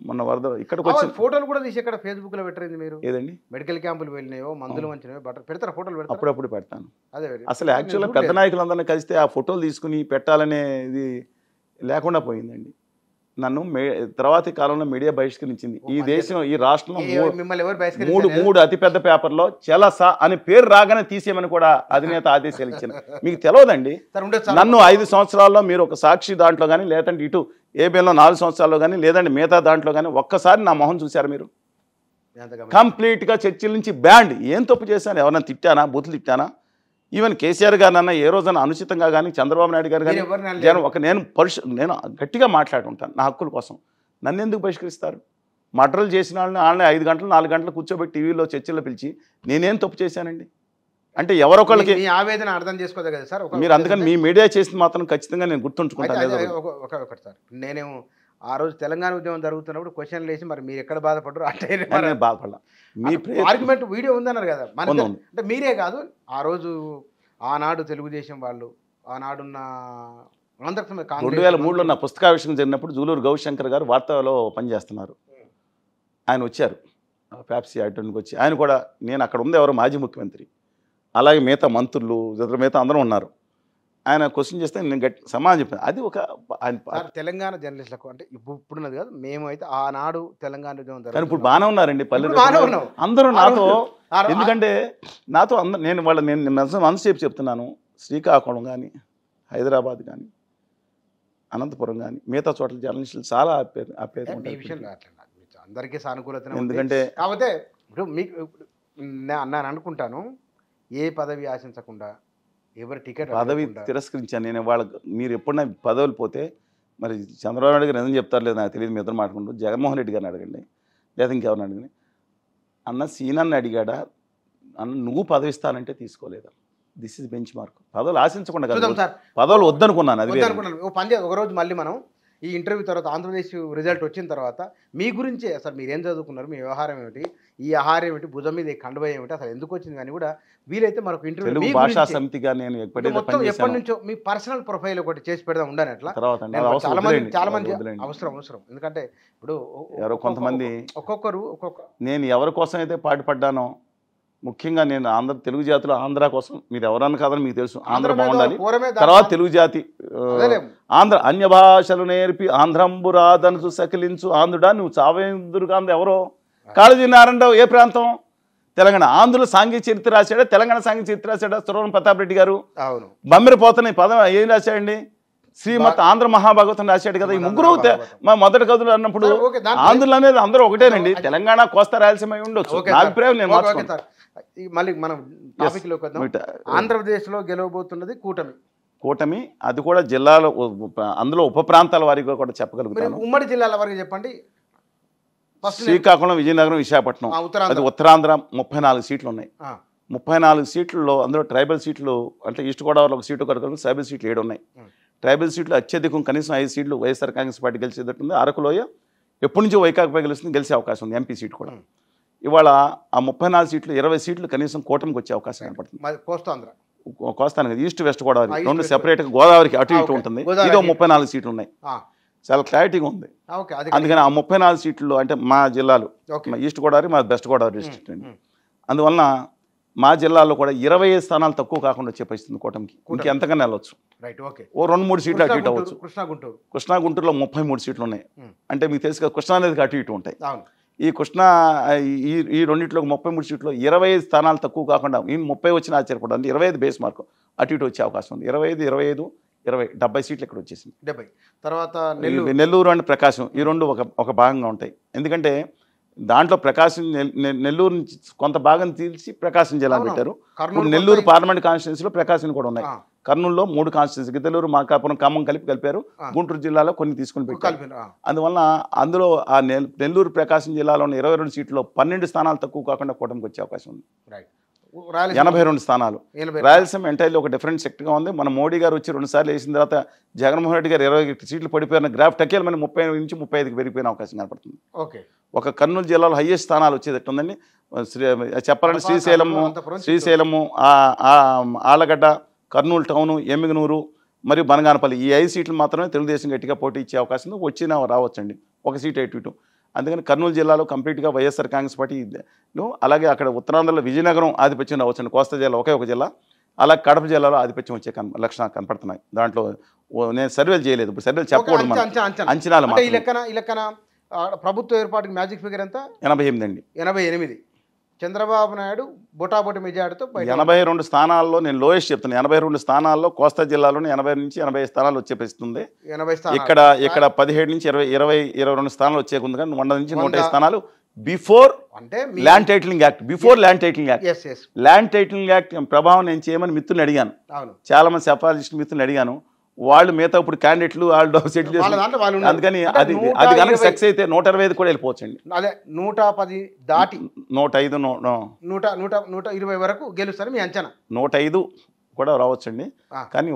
మొన్న వరద ఇక్కడికి వచ్చి ఫోటోలు కూడా తీసి ఇక్కడ ఫేస్బుక్ లో పెట్టింది మీరు. ఏదండి మెడికల్ క్యాంపులు వెళ్ళినాయో మందులు మంచినయో పెడతారా ఫోటోలు? అప్పుడప్పుడు పెడతాను. అసలు యాక్చువల్గా పెద్ద నాయకులందరినీ కలిస్తే ఆ ఫోటోలు తీసుకుని పెట్టాలనే ఇది లేకుండా పోయిందండి. నన్ను తర్వాతి కాలంలో మీడియా బహిష్కరించింది. ఈ దేశం ఈ రాష్ట్రంలో మూడు అతిపెద్ద పేపర్లో చెలస అని పేరు రాగానే తీసేయమని కూడా అధినేత ఆదేశాలు ఇచ్చిన. మీకు తెలియదండి. నన్ను 5 సంవత్సరాల్లో మీరు ఒక సాక్షి దాంట్లో కానీ లేదంటే ఇటు ఏబిఎన్లో 4 సంవత్సరాల్లో కానీ లేదంటే మిగతా దాంట్లో కానీ ఒక్కసారి నా మొహం చూశారు మీరు? కంప్లీట్గా చర్చిల నుంచి బ్యాండ్. ఏం తప్పు చేశాను? ఎవరైనా తిట్టానా? బూతులు తిట్టానా? ఈవెన్ కేసీఆర్ గారు అన్న ఏ రోజైనా అనుచితంగా కానీ చంద్రబాబు నాయుడు గారు కానీ నేను గట్టిగా మాట్లాడుకుంటాను నా హక్కుల కోసం. నన్ను ఎందుకు బహిష్కరిస్తారు? మర్డర్లు చేసిన వాళ్ళని 5 గంటలు 4 గంటలు కూర్చోబెట్టి టీవీలో చర్చలు పిలిచి నేనేం తప్పు చేశానండి అంటే ఎవరొకళ్ళకి ఆవేదన అర్థం చేసుకోదు కదా సార్. మీరు అందుకని మీ మీడియా చేసింది మాత్రం ఖచ్చితంగా నేను గుర్తుంచుకుంటాను. ఒకటి సార్, నేనేమో ఆ రోజు తెలంగాణ ఉద్యమం జరుగుతున్నప్పుడు క్వశ్చన్లు వేసి మరి మీరు ఎక్కడ బాధపడరు అంటే బాధపడాలి. మీ ఆర్గ్యుమెంట్ వీడియో ఉందన్నారు కదా, అంటే మీరే కాదు ఆ రోజు ఆనాడు తెలుగుదేశం వాళ్ళు ఆనాడున్న 2003లో నా పుస్తకావిష్కరణ జరిగినప్పుడు జూలూరు గౌశంకర్ గారు వార్తలో పనిచేస్తున్నారు. ఆయన వచ్చారు ప్యాప్సీ అటెండ్కి వచ్చి. ఆయన కూడా నేను అక్కడ ఉంది ఎవరో మాజీ ముఖ్యమంత్రి అలాగే మిగతా మంత్రులు మిగతా అందరూ ఉన్నారు. ఆయన క్వశ్చన్ చేస్తే నేను గట్టి సమాధానం చెప్పాను. అది ఒక తెలంగాణ జర్నలిస్టులకు అంటే ఇప్పుడున్నది కాదు, మేము అయితే ఆనాడు తెలంగాణ ఉద్యమం ఇప్పుడు బాగానే ఉన్నారండి పల్లెలు అందరూ నాతో. ఎందుకంటే నాతో నేను మనసేపు చెప్తున్నాను. శ్రీకాకుళం కానీ హైదరాబాద్ కానీ అనంతపురం కానీ మిగతా చోట్ల జర్నలిస్టులు చాలా అందరికీ సానుకూలత. ఎందుకంటే కాకపోతే ఇప్పుడు మీకు నేను అనుకుంటాను ఏ పదవి ఆశించకుండా ఎవరు టికెట్ పదవి తిరస్కరించాను నేను. మీరు ఎప్పుడైనా పదవులు పోతే మరి చంద్రబాబు నాయుడు గారు ఎందుకు చెప్తారు లేదు నాకు తెలియదు, మీ ఇద్దరు మాట్లాడుకుంటూ జగన్మోహన్ రెడ్డి గారిని అడగండి లేదా ఇంకెవరిని అడగండి. అన్న సీనాన్ని అడిగాడా అన్న నువ్వు పదవి ఇస్తానంటే తీసుకోలేదా? This is benchmark. పదవులు ఆశించకుండా కదా, పదవులు వద్దనుకున్నాను. అది ఒకరోజు మళ్ళీ మనం ఈ ఇంటర్వ్యూ తర్వాత ఆంధ్రప్రదేశ్ రిజల్ట్ వచ్చిన తర్వాత మీ గురించి అసలు మీరు ఏం చదువుకున్నారు, మీ వ్యవహారం ఏమిటి, ఈ ఆహారం ఏమిటి, భుజం మీద కండువ ఏమిటి, అసలు ఎందుకు వచ్చింది కానీ కూడా వీలైతే మరొక ఇంటర్వ్యూ భాషా సమితిగా నేను ఎప్పటి నుంచో మీ పర్సనల్ ప్రొఫైల్ ఒకటి చేసి పెడదాం ఉండని అట్లా. చాలా మంది అవసరం. ఎందుకంటే ఇప్పుడు ఎవరో కొంతమంది ఒక్కొక్కరు నేను ఎవరి కోసం అయితే పాటుపడ్డానో ముఖ్యంగా నేను తెలుగు జాతిలో ఆంధ్ర కోసం మీరు ఎవరన్నా కాదని మీకు తెలుసు. ఆంధ్ర బాగుండాలి, తర్వాత తెలుగు జాతి ఆంధ్ర అన్య భాషలు నేర్పి ఆంధ్రంబురాదను సకిలించు ఆంధ్రుడా నువ్వు చావేందురుగా ఎవరో కాళోజీ నారాయణరావు ఏ ప్రాంతం? తెలంగాణ. ఆంధ్రుల సాంఘిక చరిత్ర రాశాడా? తెలంగాణ సాంఘిక చరిత్ర రాశాడా? సురవరం ప్రతాప్ రెడ్డి గారు. బమ్మెరపోతని పదం ఏం రాశాడండి? శ్రీమత్ ఆంధ్ర మహాభాగవతం రాశాడు కదా. ఈ ముగ్గురు మా మొదటి కథలు అన్నప్పుడు ఆంధ్రులు అనేది అందరూ ఒకటేనండి. తెలంగాణ కోస్తా రాయలసీమ ఉండొచ్చు. నా అభిప్రాయం నేను మార్చుకుంటాను. మళ్ళీ మనం టాపిక్ లోకి వద్దాం. ఆంధ్రప్రదేశ్ లో గెలవబోతున్నది కూటమి. అది కూడా జిల్లాలో అందులో ఉప ప్రాంతాల వారిగా కూడా చెప్పగలుగుతాను. ఉమ్మడి జిల్లాల వారికి చెప్పండి. శ్రీకాకుళం, విజయనగరం, విశాఖపట్నం, అది ఉత్తరాంధ్ర 34 సీట్లు ఉన్నాయి. 34 సీట్లలో అందులో ట్రైబల్ సీట్లు అంటే ఈస్ట్ గోదావరిలో ఒక సీటు కొరకు ట్రైబల్ సీట్లు 7 ఉన్నాయి. ట్రైబల్ సీట్లు అత్యధికం కనీసం 5 సీట్లు వైఎస్ఆర్ కాంగ్రెస్ పార్టీ గెలిచేటట్టుంది. అరకులోయ ఎప్పటి నుంచో వైకాపా గెలిస్తే గెలిచే అవకాశం ఉంది. ఎంపీ సీట్ కూడా ఇవాళ ఆ 34 సీట్లు 20 సీట్లు కనీసం కూటమికి వచ్చే అవకాశం కనపడుతుంది. కోస్తాంధ్ర కోస్తానికి ఈస్ట్ వెస్ట్ గోదావరి ఈస్ట్ రెండు వెస్ట్ సెపరేట్గా గోదావరికి అటు ఇటు ఓకే. ఉంటుంది. గోదావరి ఇదో అటు. 34 సీట్లు ఉన్నాయి. చాలా క్లారిటీగా ఉంది. ఓకే అది అందుకని ఆ 34 సీట్లు అంటే మా జిల్లాలు ఓకే. మా ఈస్ట్ గోదావరి మా వెస్ట్ గోదావరి డిస్ట్రిక్ట్ అండి. అందువలన మా జిల్లాలో కూడా 25 స్థానాలు తక్కువ కాకుండా వచ్చే పరిస్థితి కూటమికి. ఇంకెంతకన్నా వెళ్ళొచ్చు. Right okay. ఓ 2-3 సీట్లు అటు ఇటు అవ్వచ్చు. కృష్ణా గుంటూరులో 33 సీట్లు ఉన్నాయి. అంటే మీకు తెలుసు కదా కృష్ణా నదికి అటు ఇటు ఉంటాయి. అవును. ఈ కృష్ణా ఈ రెండింటిలో 33 సీట్లు 25 స్థానాలు తక్కువ కాకుండా ఈ 30 వచ్చిన ఆశ్చర్యపడాలి. 25 బేస్ మార్కు అటు ఇటు వచ్చే అవకాశం ఉంది. 25, 70 సీట్లు ఇక్కడ వచ్చేసింది. 70 తర్వాత నెల్లూరు అండ్ ప్రకాశం ఈ రెండు ఒక భాగంగా ఉంటాయి. ఎందుకంటే దాంట్లో ప్రకాశం నెల్లూరు నుంచి కొంత భాగం తీల్చి ప్రకాశం జిల్లా పెట్టారు. నెల్లూరు పార్లమెంట్ కాన్స్టిట్యున్సీలో ప్రకాశం కూడా ఉన్నాయి. కర్నూలులో 3 కాన్స్టిట్యున్సీ గిద్దలూరు మార్కాపురం ఖమ్మం కలిపారు. గుంటూరు జిల్లాలో కొన్ని తీసుకుని పెట్టారు. అందువలన అందులో ఆ నెల్లూరు ప్రకాశం జిల్లాలోని 22 సీట్లో 12 స్థానాలు తక్కువ కాకుండా కూటమికి వచ్చే అవకాశం ఉంది. 82 స్థానాలు. రాయలసీమ ఎంటైర్లీ ఒక డిఫరెంట్ సెక్టర్గా ఉంది. మన మోడీ గారు వచ్చి 2 సార్లు వేసిన తర్వాత జగన్మోహన్ రెడ్డి గారు 20 సీట్లు పడిపోయిన గ్రాఫ్ టకేల్ మన 30 నుంచి 35కి పెరిగిపోయిన అవకాశం కనపడుతుంది. ఓకే. ఒక కర్నూలు జిల్లాలో హైయెస్ట్ స్థానాలు వచ్చేటట్టు ఉందండి. చెప్పాలంటే శ్రీశైలము ఆలగడ్డ కర్నూలు టౌను ఎమ్మిగనూరు మరియు బనగానపల్లి ఈ 5 సీట్లు మాత్రమే తెలుగుదేశం గట్టిగా పోటీ ఇచ్చే అవకాశం ఉంది. వచ్చినా రావచ్చండి. ఒక సీట్ అటు ఇటు. అందుకని కర్నూలు జిల్లాలో కంప్లీట్గా వైఎస్ఆర్ కాంగ్రెస్ పార్టీ. అలాగే అక్కడ ఉత్తరాంధ్రలో విజయనగరం ఆధిపత్యం రావచ్చండి. కోస్తా జిల్లా ఒకే ఒక జిల్లా. అలాగే కడప జిల్లాలో ఆధిపత్యం వచ్చే లక్షణాలు కనపడుతున్నాయి. దాంట్లో నేను సర్వేలు చేయలేదు. ఇప్పుడు సర్వేలు చెప్పకూడదు. అంచనాలు ప్రభుత్వ ఏర్పాటుకి మ్యాజిక్ ఫిగర్ ఎంత? 88 అండి. 88. చంద్రబాబు నాయుడు బొటాబొటి మెజార్టీతో 82 స్థానాల్లో నేను లోయెస్ట్ చెప్తాను. 82 స్థానాల్లో కోస్తా జిల్లాలోనే 80 నుంచి 80 స్థానాలు వచ్చే పరిస్థితి ఉంది. ఇక్కడ 17 నుంచి 22 స్థానాలు వచ్చే ఉంది. కానీ 100 నుంచి 105 స్థానాలు బిఫోర్ అంటే land titling act. Land titling act ప్రభావం నేను చేయమని మిత్రుని అడిగాను. చాలా మంది సెఫాలజిస్ట్ మిత్రుని అడిగాను. వాళ్ళు మిగతా ఇప్పుడు క్యాండిడేట్లు వాళ్ళు సెటిల్ చేస్తారు. అందుకని అది కనుక సక్సెస్ అయితే 125 కూడా వెళ్ళిపోవచ్చండి. అదే 110 దాటి 105 120 వరకు గెలుస్తారు మీ అంచనా? 105 కూడా రావచ్చండి. కానీ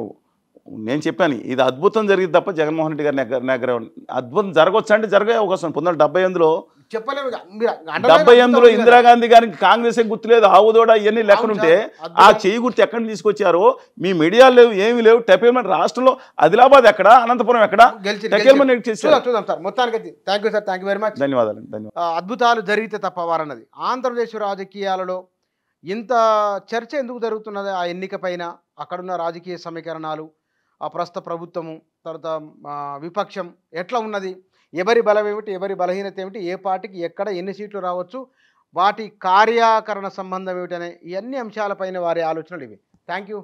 నేను చెప్పాను ఇది అద్భుతం జరిగింది తప్ప జగన్మోహన్ రెడ్డి గారి అద్భుతం జరగవచ్చు అంటే జరిగే అవకాశం 1978లో చెప్పలేము. 78లో ఇందిరాగాంధీ గారికి కాంగ్రెస్ గుర్తులేదు. ఆవుదోడ ఇవన్నీ లెక్కనుంటే ఆ చేయి గుర్తు ఎక్కడి నుంచి తీసుకొచ్చారో మీ మీడియాలు లేవు, ఏమీ లేవు. టెపేల్మెంట్ రాష్ట్రంలో ఆదిలాబాద్ ఎక్కడ, అనంతపురం ఎక్కడ చూద్దాం సార్. మొత్తానికి thank you sir. Thank you very much. ధన్యవాదాలు. అద్భుతాలు జరిగితే తప్ప వారన్నది ఆంధ్రప్రదేశ్ రాజకీయాలలో ఇంత చర్చ ఎందుకు జరుగుతున్నది? ఆ ఎన్నిక పైన అక్కడున్న రాజకీయ సమీకరణాలు, ఆ ప్రస్తుత ప్రభుత్వము, తర్వాత విపక్షం ఎట్లా ఉన్నది, ఎవరి బలం ఏమిటి, ఎవరి బలహీనత ఏమిటి, ఏ పార్టీకి ఎక్కడ ఎన్ని సీట్లు రావచ్చు, వాటి కార్యాకరణ సంబంధం ఏమిటి అనే ఇవన్నీ అంశాలపైన వారి ఆలోచనలు ఇవి. Thank you.